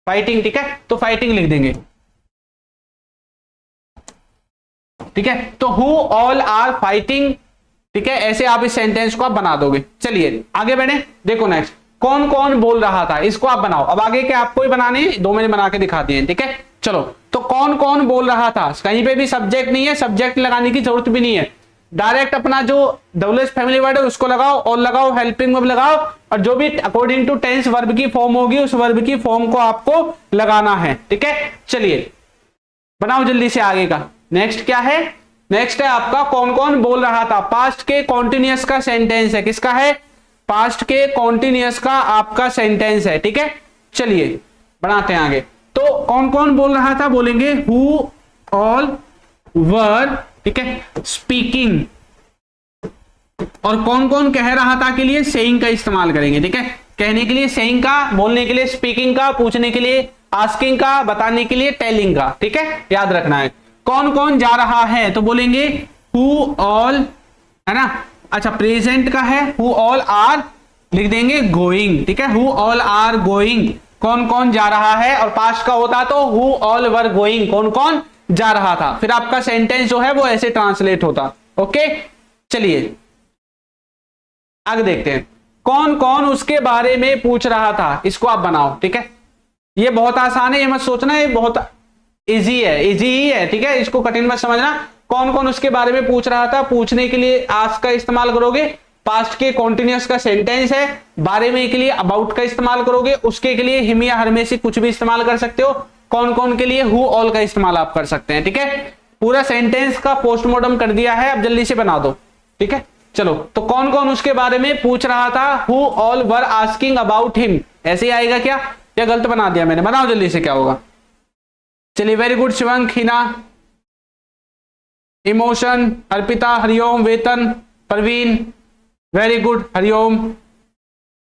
फाइटिंग, ठीक है। तो फाइटिंग लिख देंगे, ठीक है। तो हु ऑल आर फाइटिंग, ठीक है, ऐसे आप इस सेंटेंस को आप बना दोगे। चलिए आगे बढ़े, देखो नेक्स्ट, कौन कौन बोल रहा था, इसको आप बनाओ। अब आगे के आपको ही बनाने, दो मैंने बना के दिखा दिए, ठीक है। चलो, तो कौन कौन बोल रहा था, कहीं पे भी सब्जेक्ट नहीं है, सब्जेक्ट लगाने की जरूरत भी नहीं है, डायरेक्ट अपना जो डबल फैमिली वर्ड है उसको लगाओ, और लगाओ हेल्पिंग वर्ब लगाओ, और जो भी अकॉर्डिंग टू टेंस वर्ब की फॉर्म होगी उस वर्ब की फॉर्म को आपको लगाना है, ठीक है। चलिए बनाओ जल्दी से आगे का। नेक्स्ट क्या है, नेक्स्ट है आपका कौन कौन बोल रहा था, पास्ट के कॉन्टिन्यूअस का सेंटेंस है, किसका है, पास्ट के कॉन्टिन्यूअस का आपका सेंटेंस है, ठीक है। चलिए बढ़ाते हैं आगे। तो कौन कौन बोल रहा था, बोलेंगे हु ऑल वर, ठीक है, स्पीकिंग, और कौन कौन कह रहा था के लिए सेइंग का इस्तेमाल करेंगे, ठीक है। कहने के लिए सेइंग का, बोलने के लिए स्पीकिंग का, पूछने के लिए आस्किंग का, बताने के लिए टेलिंग का, ठीक है, याद रखना है। कौन कौन जा रहा है तो बोलेंगे हु ऑल, है ना। अच्छा प्रेजेंट का है हु ऑल आर, लिख देंगे गोइंग, ठीक है, हु ऑल आर गोइंग, कौन कौन जा रहा है। और पास्ट का होता तो हु ऑल वर गोइंग, कौन कौन जा रहा था। फिर आपका सेंटेंस जो है वो ऐसे ट्रांसलेट होता। ओके चलिए आगे देखते हैं। कौन कौन उसके बारे में पूछ रहा था, इसको आप बनाओ, ठीक है। ये बहुत आसान है, ये मत सोचना ये बहुत इजी है, इजी ही है, ठीक है, इसको कठिन मत समझना। कौन कौन उसके बारे में पूछ रहा था, पूछने के लिए आस्क का इस्तेमाल करोगे, पास्ट के कॉन्टिन्यूअस का सेंटेंस है, बारे में के लिए अबाउट का इस्तेमाल करोगे, उसके के लिए हिम या हर में से कुछ भी इस्तेमाल कर सकते हो, कौन कौन के लिए हु ऑल का इस्तेमाल आप कर सकते हैं, ठीक है। पूरा सेंटेंस का पोस्टमार्टम कर दिया है, अब जल्दी से बना दो, ठीक है। चलो तो कौन कौन उसके बारे में पूछ रहा था, who all were asking about him, ऐसे ही आएगा क्या, या गलत बना दिया मैंने, बनाओ जल्दी से क्या होगा। चलिए वेरी गुड शिवंग, हिना, इमोशन, अर्पिता, हरिओम, वेतन, प्रवीण, वेरी गुड, हरिओम।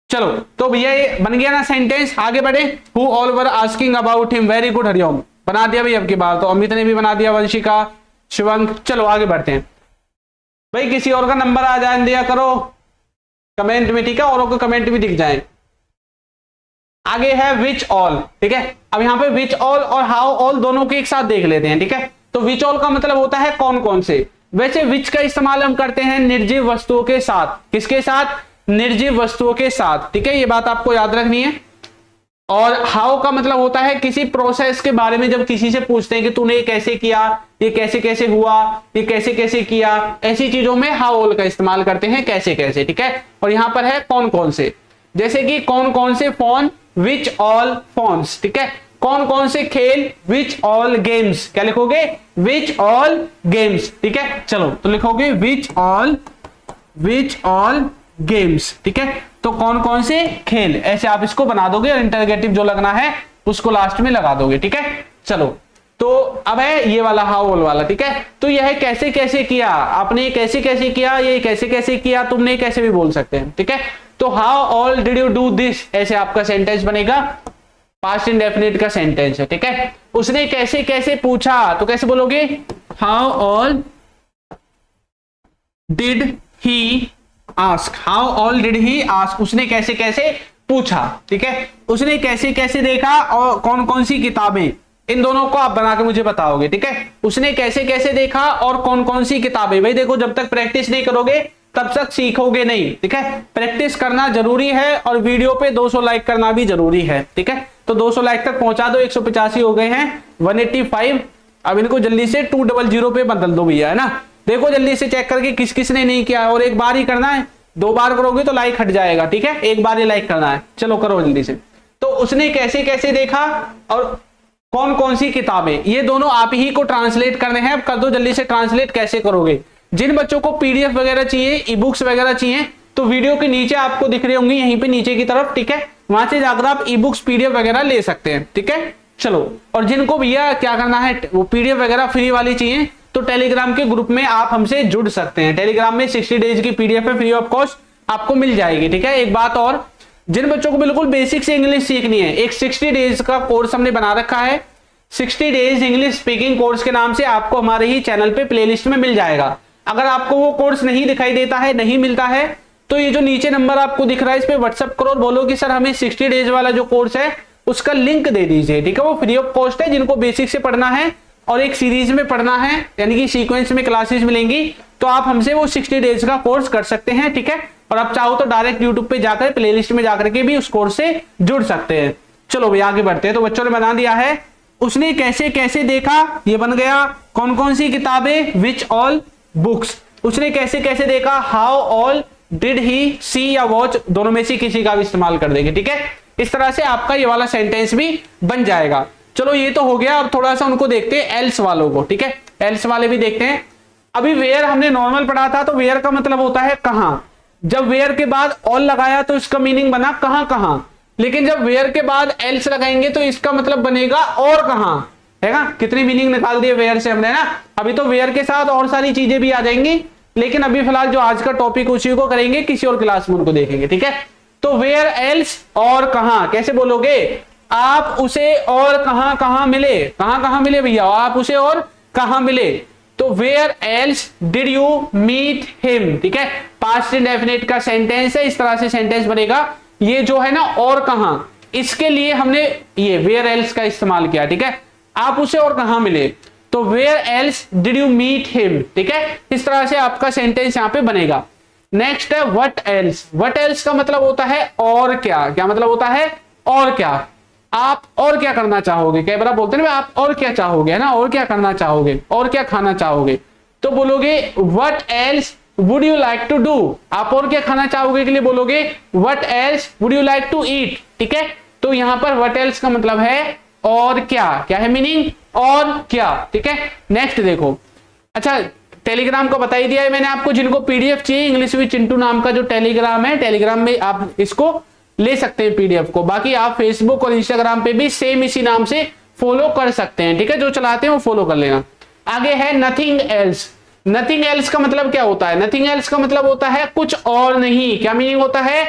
चलो तो भैया ये बन गया ना सेंटेंस, आगे बढ़े। Who all were asking about him, very good Hariom, बना दिया भाई अब की बार तो, अमित ने भी बना दिया, वंशिका, शिवंग। चलो आगे बढ़ते हैं भाई, किसी और का नंबर आ जाए दिया करो कमेंट में, ठीक है, औरों के कमेंट भी दिख जाए। आगे है विच ऑल, ठीक है। अब यहां पे विच ऑल और हाउ ऑल दोनों के एक साथ देख लेते हैं, ठीक है। तो विच ऑल का मतलब होता है कौन कौन से। वैसे विच का इस्तेमाल हम करते हैं निर्जीव वस्तुओं के साथ, किसके साथ, निर्जीव वस्तुओं के साथ, ठीक है, ये बात आपको याद रखनी है। और हाउ का मतलब होता है किसी प्रोसेस के बारे में, जब किसी से पूछते हैं कि तूने ये कैसे किया, ये कैसे कैसे हुआ, ये कैसे कैसे किया, ऐसी चीजों में हाउ ऑल का इस्तेमाल करते हैं, कैसे कैसे, ठीक है। और यहां पर है कौन कौन से, जैसे कि कौन कौन से फोन, विच ऑल फोन्स, ठीक है। कौन कौन से खेल, विच ऑल गेम्स, क्या लिखोगे, विच ऑल गेम्स, ठीक है। चलो तो लिखोगे विच ऑल गेम्स, ठीक है। तो कौन कौन से खेल, ऐसे आप इसको बना दोगे और इंटरोगेटिव जो लगना है उसको लास्ट में लगा दोगे, ठीक है। चलो तो अब है ये वाला हाउ ऑल वाला, ठीक है। तो यह है कैसे कैसे किया, आपने कैसे कैसे किया, ये कैसे कैसे किया, तुमने कैसे भी बोल सकते हैं, ठीक है। तो how all did you do this, ऐसे आपका सेंटेंस बनेगा, पास्ट इंडेफिनिट का सेंटेंस है, ठीक है। उसने कैसे कैसे पूछा, तो कैसे बोलोगे, how all did he ask, how all did he ask, उसने कैसे कैसे पूछा, ठीक है। उसने कैसे कैसे देखा और कौन कौन सी किताबें, इन दोनों को आप बना के मुझे बताओगे, ठीक है। उसने कैसे कैसे देखा और कौन कौन सी किताबें, भाई देखो जब तक प्रैक्टिस नहीं करोगे तब तक सीखोगे नहीं, ठीक है। प्रैक्टिस करना जरूरी है और वीडियो पे 200 लाइक करना भी जरूरी है, ठीक है। तो 200 लाइक तक पहुंचा दो, 185 हो गए हैं, 185। अब इनको जल्दी से 200 पे बदल दो भैया, है ना। देखो जल्दी से चेक करके किस किस ने नहीं किया, और एक बार ही करना है, 2 बार करोगे तो लाइक हट जाएगा, ठीक है, एक बार ही लाइक करना है। चलो करो जल्दी से। तो उसने कैसे कैसे देखा और कौन कौन सी किताबें, ये दोनों आप ही को ट्रांसलेट करने हैं। अब कर दो जल्दी से ट्रांसलेट, कैसे करोगे। जिन बच्चों को पीडीएफ वगैरह चाहिए, ई बुक्स वगैरह चाहिए, तो वीडियो के नीचे आपको दिख रही होंगी यहीं पे नीचे की तरफ, ठीक है, वहां से जाकर आप ई बुक्स पीडीएफ वगैरह ले सकते हैं, ठीक है। चलो और जिनको भैया क्या करना है, वो पीडीएफ वगैरह फ्री वाली चाहिए, तो टेलीग्राम के ग्रुप में आप हमसे जुड़ सकते हैं। टेलीग्राम में 60 डेज की पीडीएफ है, फ्री ऑफ कॉस्ट आपको मिल जाएगी, ठीक है। एक बात और, जिन बच्चों को बिल्कुल बेसिक से इंग्लिश सीखनी है, एक 60 डेज का कोर्स हमने बना रखा है, 60 डेज इंग्लिश स्पीकिंग कोर्स के नाम से, आपको हमारे ही चैनल पे प्लेलिस्ट में मिल जाएगा। अगर आपको वो कोर्स नहीं दिखाई देता है, नहीं मिलता है, तो ये जो नीचे नंबर आपको दिख रहा है इस पे व्हाट्सएप करो और बोलो कि सर हमें 60 डेज वाला जो कोर्स है उसका लिंक दे दीजिए, ठीक है। वो फ्री ऑफ कॉस्ट है, जिनको बेसिक से पढ़ना है और एक सीरीज में पढ़ना है, यानी कि सीक्वेंस में क्लासेस मिलेंगी, तो आप हमसे वो 60 डेज का कोर्स कर सकते हैं, ठीक है। और आप चाहो तो डायरेक्ट यूट्यूब पे जाकर प्लेलिस्ट में जाकर के भी उस कोर्स से जुड़ सकते हैं। चलो भैया आगे बढ़ते हैं। तो बच्चों ने बना दिया है उसने कैसे कैसे देखा, ये बन गया कौन कौन सी किताबें, विच ऑल बुक्स। उसने कैसे कैसे देखा, हाउ ऑल डिड ही सी या वॉच, दोनों में से किसी का भी इस्तेमाल कर देंगे, ठीक है। इस तरह से आपका ये वाला सेंटेंस भी बन जाएगा। चलो ये तो हो गया, अब थोड़ा सा उनको देखते हैं एल्स वालों को, ठीक है। एल्स वाले भी देखते हैं। अभी वेयर हमने नॉर्मल पढ़ा था, तो वेयर का मतलब होता है कहां, जब वेयर के बाद ऑल लगाया तो इसका मीनिंग बना कहां कहां, लेकिन जब वेयर के बाद एल्स लगाएंगे तो इसका मतलब बनेगा और कहां, है ना। कितनी मीनिंग निकाल दिए वेयर से हमने ना। अभी तो वेयर के साथ और सारी चीजें भी आ जाएंगी, लेकिन अभी फिलहाल जो आज का टॉपिक उसी को करेंगे, किसी और क्लास में उनको देखेंगे, ठीक है। तो वेयर एल्स और कहां कैसे बोलोगे, आप उसे और कहां कहां मिले, कहां कहां मिले भैया, आप उसे और कहां मिले। तो where else did you meet him, ठीक है, पास्ट इंडेफिनिट का सेंटेंस है, इस तरह से सेंटेंस बनेगा। ये जो है ना और कहां, इसके लिए हमने ये वेयर एल्स का इस्तेमाल किया, ठीक है। आप उसे और कहां मिले, तो where else did you meet him, ठीक है। इस तरह से आपका सेंटेंस यहां पे बनेगा। नेक्स्ट है व्हाट एल्स। व्हाट एल्स का मतलब होता है और क्या, क्या मतलब होता है और क्या, आप और क्या करना चाहोगे। कई बार बोलते हैं ना आप और क्या चाहोगे, है ना, और क्या करना चाहोगे, और क्या खाना चाहोगे, तो बोलोगे what else would you like to do. आप और क्या खाना चाहोगे के लिए बोलोगे what else would you like to eat, ठीक है। तो यहां पर व्हाट एल्स का मतलब है और क्या, क्या है मीनिंग और क्या, ठीक है। नेक्स्ट देखो, अच्छा टेलीग्राम का बता ही दिया है मैंने आपको, जिनको पीडीएफ चाहिए इंग्लिश विद चिंटू नाम का जो टेलीग्राम है, टेलीग्राम में आप इसको ले सकते हैं पीडीएफ को। बाकी आप फेसबुक और इंस्टाग्राम पे भी सेम इसी नाम से फॉलो कर सकते हैं, ठीक है, जो चलाते हैं वो फॉलो कर लेना। आगे है नथिंग एल्स। नथिंग एल्स का मतलब क्या होता है, नथिंग एल्स का मतलब होता है कुछ और नहीं। क्या मीनिंग होता है,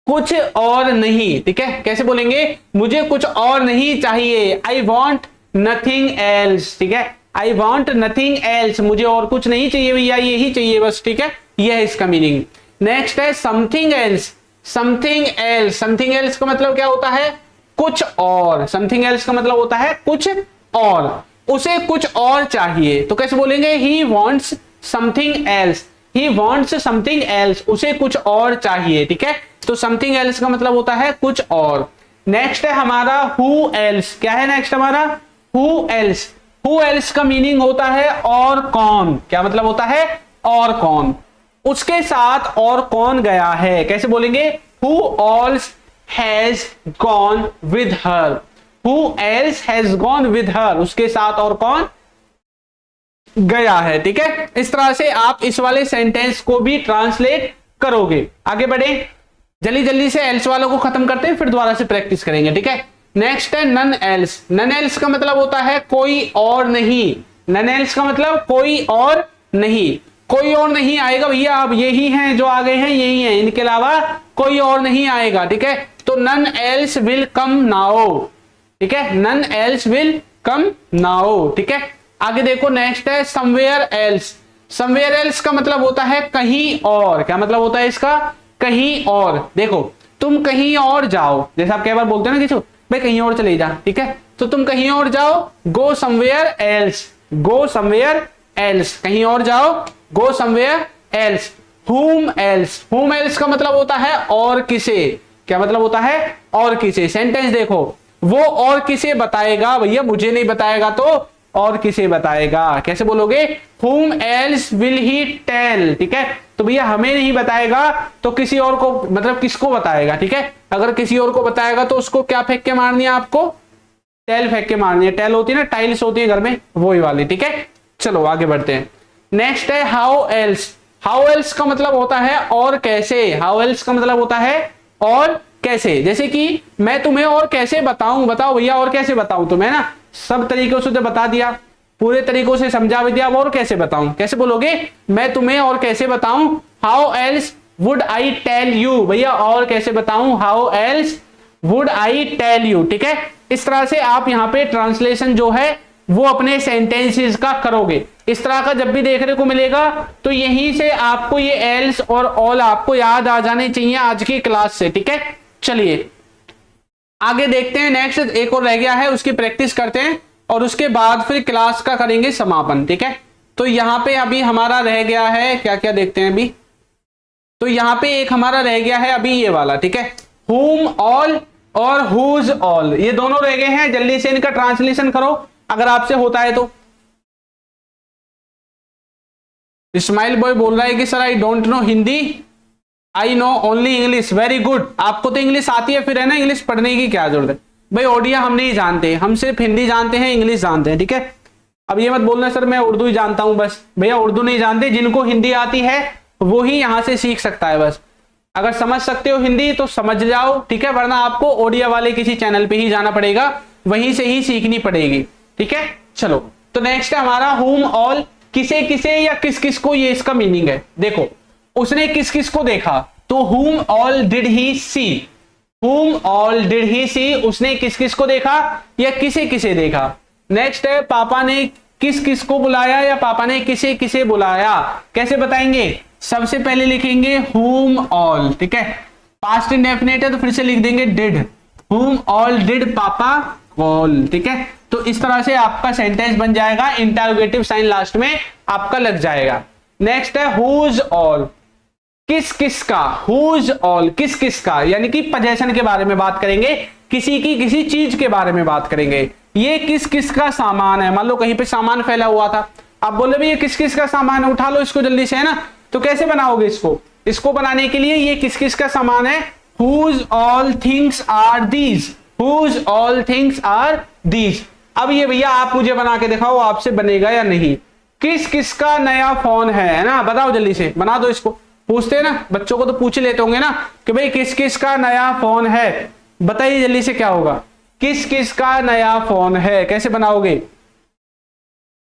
कुछ और नहीं, ठीक है। कैसे बोलेंगे, मुझे कुछ और नहीं चाहिए, आई वॉन्ट नथिंग एल्स, ठीक है, आई वॉन्ट नथिंग एल्स, मुझे और कुछ नहीं चाहिए भैया, यही चाहिए बस, ठीक है, यह है इसका मीनिंग। नेक्स्ट है something else. Something else, something else का मतलब क्या होता है, कुछ और। समथिंग एल्स का मतलब होता है कुछ और, उसे कुछ और चाहिए। तो कैसे बोलेंगे, he wants something else, he wants something else, उसे कुछ और चाहिए, ठीक है। तो समथिंग एल्स का मतलब होता है कुछ और। नेक्स्ट है हमारा हु एल्स। क्या है नेक्स्ट हमारा, हु एल्स। हु एल्स का मीनिंग होता है और कौन। क्या मतलब होता है, और कौन, उसके साथ और कौन गया है। कैसे बोलेंगे, who else has gone with her, who else has gone with her, उसके साथ और कौन गया है, ठीक है। इस तरह से आप इस वाले सेंटेंस को भी ट्रांसलेट करोगे। आगे बढ़े, जल्दी जल्दी से एल्स वालों को खत्म करते हैं, फिर दोबारा से प्रैक्टिस करेंगे, ठीक है। नेक्स्ट है नन एल्स। नन एल्स का मतलब होता है कोई और नहीं। नन एल्स का मतलब कोई और नहीं, कोई और नहीं आएगा भैया, अब यही हैं जो आ गए हैं, यही हैं, इनके अलावा कोई और नहीं आएगा, ठीक है। तो none else will come now, ठीक है, none else will come now, ठीक है। आगे देखो, नेक्स्ट है समवेयर एल्स। समवेयर एल्स का मतलब होता है कहीं और। क्या मतलब होता है इसका, कहीं और। देखो तुम कहीं और जाओ, जैसे आप कई बार बोलते हैं ना किसी भाई कहीं और चले जा, ठीक है, तो तुम कहीं और जाओ, go somewhere else, go somewhere else, कहीं और जाओ, go somewhere else. whom else, whom else का मतलब होता है और किसे। क्या मतलब होता है, और किसे। सेंटेंस देखो, वो और किसे बताएगा भैया, मुझे नहीं बताएगा तो और किसे बताएगा। कैसे बोलोगे, whom else will he tell, ठीक है। तो भैया हमें नहीं बताएगा तो किसी और को, मतलब किसको बताएगा, ठीक है। अगर किसी और को बताएगा तो उसको क्या फेंक के मारनी है आपको, टेल फेंक के मारनी है। टेल होती है ना, टाइल्स होती है घर में, वही वाली, ठीक है। चलो आगे बढ़ते हैं। नेक्स्ट है हाउ एल्स। हाउ एल्स का मतलब होता है और कैसे। हाउ एल्स का मतलब होता है और कैसे। जैसे कि मैं तुम्हें और कैसे बताऊं, बताओ भैया और कैसे बताऊं तुम्हें, ना सब तरीकों से तो बता दिया, पूरे तरीकों से समझा भी दिया, और कैसे बताऊं। कैसे बोलोगे, मैं तुम्हें और कैसे बताऊं, how else would I tell you, भैया और कैसे बताऊं, how else would I tell you, ठीक है। इस तरह से आप यहाँ पे ट्रांसलेशन जो है वो अपने सेंटेंसेस का करोगे। इस तरह का जब भी देखने को मिलेगा तो यहीं से आपको ये एल्स और ऑल आपको याद आ जाने चाहिए आज की क्लास से, ठीक है। चलिए आगे देखते हैं। नेक्स्ट एक और रह गया है, उसकी प्रैक्टिस करते हैं और उसके बाद फिर क्लास का करेंगे समापन, ठीक है। तो यहाँ पे अभी हमारा रह गया है, क्या क्या देखते हैं अभी, तो यहाँ पे एक हमारा रह गया है अभी ये वाला, ठीक है, whom all और whose all, ये दोनों रह गए हैं। जल्दी से इनका ट्रांसलेशन करो अगर आपसे होता है तो। इस्माइल बॉय बोल रहा है कि sir I don't know Hindi, I know only English. Very good, आपको तो इंग्लिश आती है, फिर है ना इंग्लिश पढ़ने की क्या जरूरत है भाई। ओडिया हम नहीं जानते, हम सिर्फ हिंदी जानते हैं, इंग्लिश जानते हैं, ठीक है। अब ये मत बोलना सर मैं उर्दू ही जानता हूं बस, भैया उर्दू नहीं जानते। जिनको हिंदी आती है वो ही यहां से सीख सकता है। बस अगर समझ सकते हो हिंदी तो समझ जाओ, ठीक है, वरना आपको ओडिया वाले किसी चैनल पे ही जाना पड़ेगा, वहीं से ही सीखनी पड़ेगी, ठीक है। चलो तो नेक्स्ट है हमारा हुम ऑल, किसे किसे या किस किस को, ये इसका मीनिंग है। देखो उसने किस किस को देखा, तो हुम ऑल डिड ही सी, हुम ऑल डिड ही सी, उसने किस किस को देखा या किसे किसे देखा। नेक्स्ट है पापा ने किस किस को बुलाया या पापा ने किसे किसे बुलाया, कैसे बताएंगे, सबसे पहले लिखेंगे हुम ऑल, ठीक है, पास्ट इंडेफिनिट है तो फिर से लिख देंगे डिड, हुम ऑल डिड पापा कॉल, ठीक है। तो इस तरह से आपका सेंटेंस बन जाएगा, इंटरोगेटिव साइन लास्ट में आपका लग जाएगा। नेक्स्ट है हुज ऑल, किस किस का, हुज ऑल किस किस का, यानी कि पोजेशन के बारे में बात करेंगे, किसी की किसी चीज के बारे में बात करेंगे। ये किस किस का सामान है, मान लो कहीं पे सामान फैला हुआ था, आप बोले भी ये किस किस का सामान है, उठा लो इसको जल्दी से, है ना। तो कैसे बनाओगे इसको, इसको बनाने के लिए ये किस किस का सामान है, whose all things are these, whose all things are these. अब ये भैया आप मुझे बना के दिखाओ आपसे बनेगा या नहीं। किस किस का नया फोन है ना, बताओ जल्दी से बना दो इसको। पूछते हैं ना बच्चों को, तो पूछ लेते होंगे ना कि भाई किस किस का नया फोन है, बताइए जल्दी से क्या होगा, किस किस का नया फोन है, कैसे बनाओगे।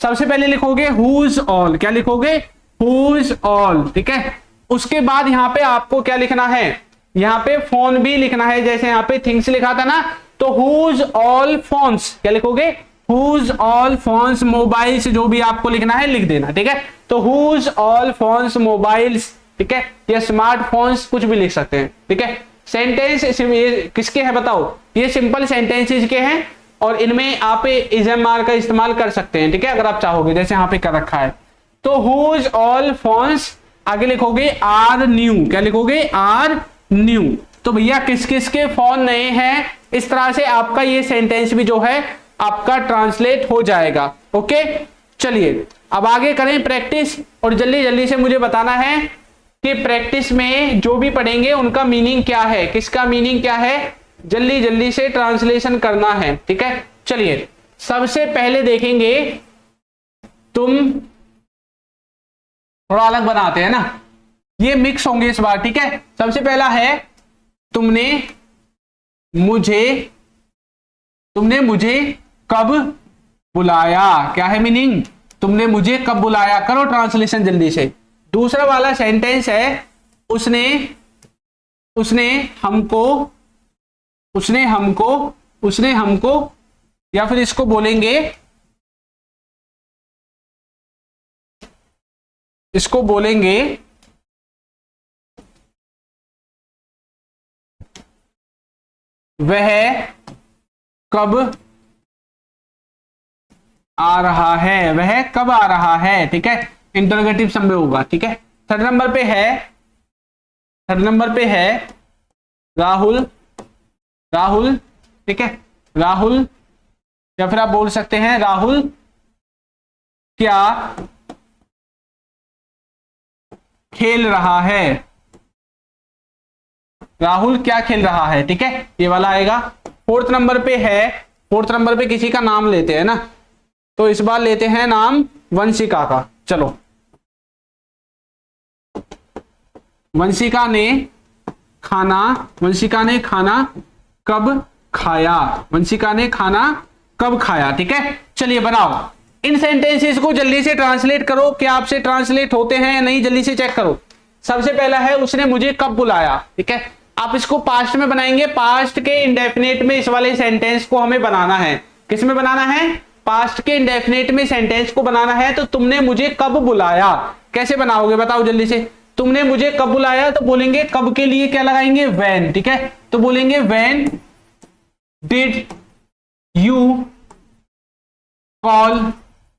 सबसे पहले लिखोगे हुज ऑल, क्या लिखोगे, हुज ऑल, ठीक है। उसके बाद यहां पे आपको क्या लिखना है, यहां पे फोन भी लिखना है, जैसे यहां पे थिंग्स लिखा था ना, तो हुज ऑल फोन्स, क्या लिखोगे, हुज ऑल फोन्स मोबाइल्स, जो भी आपको लिखना है लिख देना, ठीक है। तो हुज ऑल फोन्स मोबाइल्स, ठीक है, या स्मार्टफोन्स कुछ भी लिख सकते हैं, ठीक है। सेंटेंस किसके हैं बताओ, ये सिंपल सेंटेंसेस के हैं और इनमें आप इजएमआर का इस्तेमाल कर सकते हैं, ठीक है, अगर आप चाहोगे, जैसे यहां पे कर रखा है। तो हुज ऑल फोन्स, आगे लिखोगे आर न्यू, क्या लिखोगे, आर न्यू। तो भैया किस किस के फोन नए हैं, इस तरह से आपका ये सेंटेंस भी जो है आपका ट्रांसलेट हो जाएगा। ओके चलिए अब आगे करें प्रैक्टिस, और जल्दी जल्दी से मुझे बताना है कि प्रैक्टिस में जो भी पढ़ेंगे उनका मीनिंग क्या है, किसका मीनिंग क्या है, जल्दी जल्दी से ट्रांसलेशन करना है, ठीक है। चलिए सबसे पहले देखेंगे, तुम थोड़ा अलग बनाते हैं ना, ये मिक्स होंगे इस बार, ठीक है। सबसे पहला है तुमने मुझे कब बुलाया, क्या है मीनिंग, तुमने मुझे कब बुलाया, करो ट्रांसलेशन जल्दी से। दूसरा वाला सेंटेंस है उसने हमको, या फिर इसको बोलेंगे, वह कब आ रहा है, वह कब आ रहा है, ठीक है, इंटरोगेटिव सम में होगा, ठीक है। थर्ड नंबर पे है राहुल, ठीक है, राहुल, या फिर आप बोल सकते हैं राहुल क्या खेल रहा है, राहुल क्या खेल रहा है, ठीक है, ये वाला आएगा। फोर्थ नंबर पे किसी का नाम लेते हैं ना, तो इस बार लेते हैं नाम वंशिका का। चलो, वंशिका ने खाना कब खाया, ठीक है। चलिए बनाओ इन सेंटेंसेस को, जल्दी से ट्रांसलेट करो, क्या आपसे ट्रांसलेट होते हैं या नहीं, जल्दी से चेक करो। सबसे पहला है उसने मुझे कब बुलाया, ठीक है, आप इसको पास्ट में बनाएंगे, पास्ट के इंडेफिनिट में इस वाले सेंटेंस को हमें बनाना है। किस में बनाना है, पास्ट के इंडेफिनिट में सेंटेंस को बनाना है। तो तुमने मुझे कब बुलाया, कैसे बनाओगे बताओ जल्दी से। तुमने मुझे कब बुलाया, तो बोलेंगे कब के लिए क्या लगाएंगे, व्हेन, ठीक है, तो बोलेंगे व्हेन डिड यू कॉल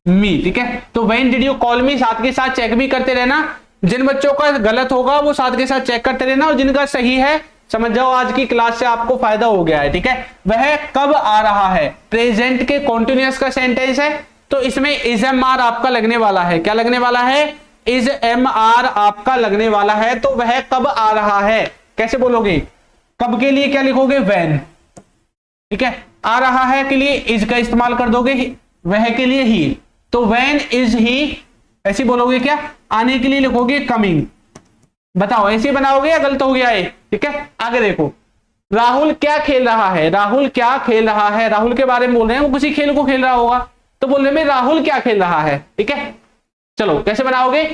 मी, ठीक है। तो व्हेन डिड यू कॉल मी साथ के साथ चेक भी करते रहना, जिन बच्चों का गलत होगा वो साथ के साथ चेक करते रहना, और जिनका सही है समझ जाओ आज की क्लास से आपको फायदा हो गया है, ठीक है। वह कब आ रहा है, प्रेजेंट के कॉन्टिन्यूअस का सेंटेंस है, तो इसमें इज एम आर आपका लगने वाला है, क्या लगने वाला है, इज एम आर आपका लगने वाला है। तो वह कब आ रहा है कैसे बोलोगे, कब के लिए क्या लिखोगे, व्हेन, ठीक है, आ रहा है के लिए इज का इस्तेमाल कर दोगे, वह के लिए ही, तो व्हेन इज ही, ऐसे बोलोगे क्या, आने के लिए लिखोगे कमिंग, बताओ ऐसे बनाओगे या गलत हो गया है? ठीक है, आगे देखो, राहुल क्या खेल रहा है, राहुल क्या खेल रहा है, राहुल के बारे में बोल रहे हैं, वो किसी खेल को खेल रहा होगा, तो बोल रहे हैं राहुल क्या खेल रहा है। ठीक है, चलो कैसे बनाओगे,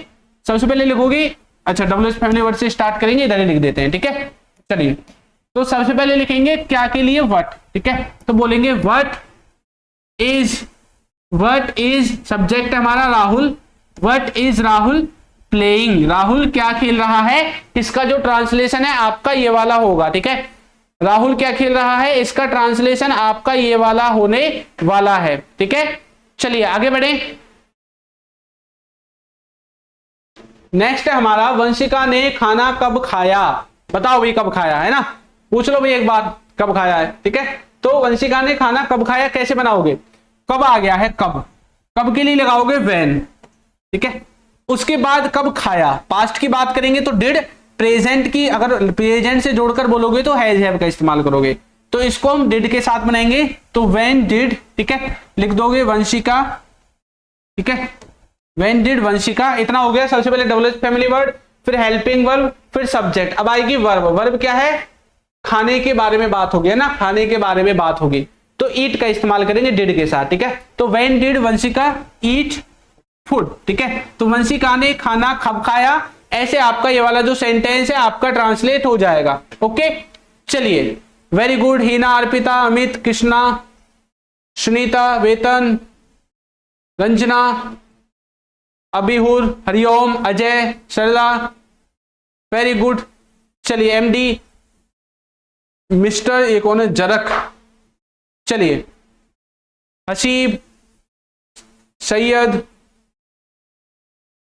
सबसे पहले लिखोगे, अच्छा WH फैमिली वर्ड से स्टार्ट करेंगे, इधर ही लिख देते हैं। ठीक है, चलिए, तो सबसे पहले लिखेंगे क्या के लिए, व्हाट। ठीक है, तो बोलेंगे व्हाट इज सब्जेक्ट हमारा Rahul, what is Rahul playing, Rahul क्या खेल रहा है, इसका जो ट्रांसलेशन है आपका ये वाला होगा। ठीक है, राहुल क्या खेल रहा है, इसका ट्रांसलेशन आपका ये वाला होने वाला है। ठीक है, चलिए आगे बढ़े। नेक्स्ट है हमारा, वंशिका ने खाना कब खाया, बताओ भाई कब खाया है ना, पूछ लो भाई एक बार कब खाया है। ठीक है, तो वंशिका ने खाना कब खाया, कैसे बनाओगे, कब आ गया है, कब, कब के लिए लगाओगे व्हेन। ठीक है, उसके बाद कब खाया, पास्ट की बात करेंगे तो डिड, प्रेजेंट की अगर प्रेजेंट से जोड़कर बोलोगे तो हैज हैव का इस्तेमाल करोगे, तो इसको हम डिड के साथ बनाएंगे, तो व्हेन डिड। ठीक है, लिख दोगे वंशिका। ठीक है, व्हेन डिड वंशिका, इतना हो गया। सबसे पहले WH फैमिली वर्ड, फिर हेल्पिंग वर्ब, फिर सब्जेक्ट। अब आएगी वर्ब, वर्ब क्या है, खाने के बारे में बात होगी ना, खाने के बारे में बात होगी, तो ईट का इस्तेमाल करेंगे डिड के साथ। ठीक है, तो when did Vanshika eat food. ठीक है, तो वंशिका ने खाना कब खाया, ऐसे आपका ये वाला जो सेंटेंस है आपका ट्रांसलेट हो जाएगा। ओके, चलिए, वेरी गुड। हीना, अर्पिता, अमित, कृष्णा, सुनीता, वेतन, रंजना, अभिहुर, हरिओम, अजय, सरला, वेरी गुड। चलिए, MD, मिस्टर, ये कौन है, जरक, चलिए, हसीब, सैयद,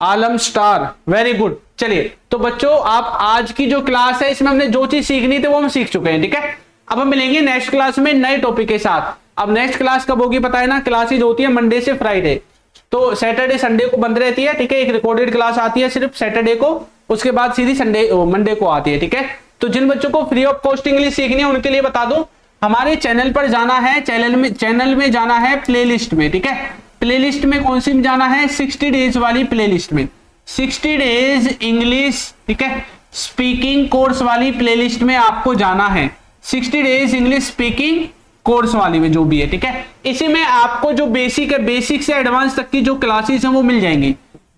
आलम, स्टार, वेरी गुड। चलिए, तो बच्चों आप आज की जो क्लास है इसमें हमने जो चीज सीखनी थी वो हम सीख चुके हैं। ठीक है, अब हम मिलेंगे नेक्स्ट क्लास में नए टॉपिक के साथ। अब नेक्स्ट क्लास कब होगी पता है ना, क्लासेज होती है मंडे से फ्राइडे, तो सैटरडे संडे को बंद रहती है। ठीक है, एक रिकॉर्डेड क्लास आती है सिर्फ सैटरडे को, उसके बाद सीधी मंडे को आती है। ठीक है, तो जिन बच्चों को फ्री ऑफ कॉस्ट इंग्लिश सीखनी है उनके लिए बता दूं, हमारे चैनल पर जाना है, चैनल में जाना है प्लेलिस्ट में। ठीक है, प्लेलिस्ट में कौन सी में जाना है, 60 डेज वाली प्लेलिस्ट में, 60 डेज इंग्लिश, ठीक है, स्पीकिंग कोर्स वाली प्लेलिस्ट में आपको जाना है, 60 डेज इंग्लिश स्पीकिंग कोर्स वाली में जो भी है। ठीक है, इसी में आपको जो बेसिक है, बेसिक से एडवांस तक की जो क्लासेस हैं वो मिल जाएंगी,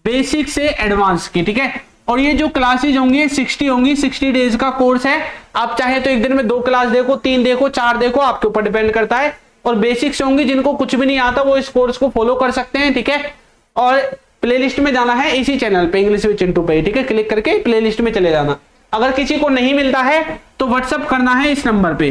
बेसिक से एडवांस की। ठीक है, और ये जो क्लासेज होंगी 60 होंगी, 60 डेज का कोर्स है। आप चाहे तो एक दिन में 2 क्लास देखो, 3 देखो, 4 देखो, आपके ऊपर डिपेंड करता है। और बेसिक से होंगी, जिनको कुछ भी नहीं आता वो इस कोर्स को फॉलो कर सकते हैं। ठीक है, और प्लेलिस्ट में जाना है इसी चैनल पे, इंग्लिश विद चिंटू पे। ठीक है, क्लिक करके प्लेलिस्ट में चले जाना। अगर किसी को नहीं मिलता है तो व्हाट्सअप करना है इस नंबर पे।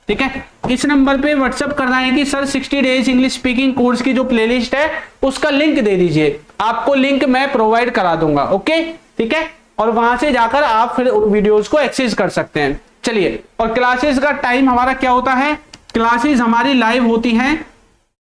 ठीक है, इस नंबर पे व्हाट्सअप करना है कि sir 60 days English speaking course की जो प्लेलिस्ट है उसका लिंक दे दीजिए, आपको लिंक मैं प्रोवाइड करा दूंगा। ओके, ठीक है, और वहां से जाकर आप फिर वीडियोस को एक्सेस कर सकते हैं। चलिए, और क्लासेस का टाइम हमारा क्या होता है, क्लासेस हमारी लाइव होती हैं,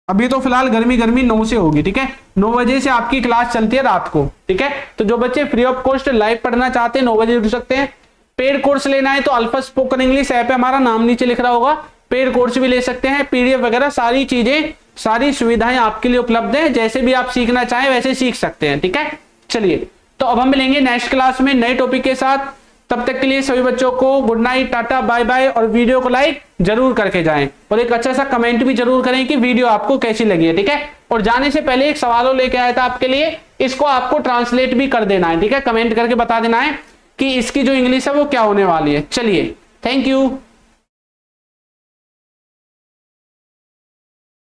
अभी तो फिलहाल गर्मी 9 से होगी। ठीक है, 9 बजे से आपकी क्लास चलती है रात को। ठीक है, तो जो बच्चे फ्री ऑफ कॉस्ट लाइव पढ़ना चाहते हैं 9 बजे उठ सकते हैं। पेड कोर्स लेना है तो अल्फा स्पोकन इंग्लिश ऐप है, हमारा नाम नीचे लिख रहा होगा, पेड कोर्स भी ले सकते हैं, PDF वगैरह सारी चीजें, सारी सुविधाएं आपके लिए उपलब्ध है, जैसे भी आप सीखना चाहें वैसे सीख सकते हैं। ठीक है, चलिए, तो अब हम मिलेंगे नेक्स्ट क्लास में नए टॉपिक के साथ। तब तक के लिए सभी बच्चों को good night, tata, bye bye, और वीडियो को लाइक जरूर करके जाएं, और एक अच्छा सा कमेंट भी जरूर करें कि वीडियो आपको कैसी लगी है। ठीक है, और जाने से पहले एक सवाल लेके आया था आपके लिए, इसको आपको ट्रांसलेट भी कर देना है। ठीक है, कमेंट करके बता देना है कि इसकी जो इंग्लिश है वो क्या होने वाली है। चलिए, थैंक यू।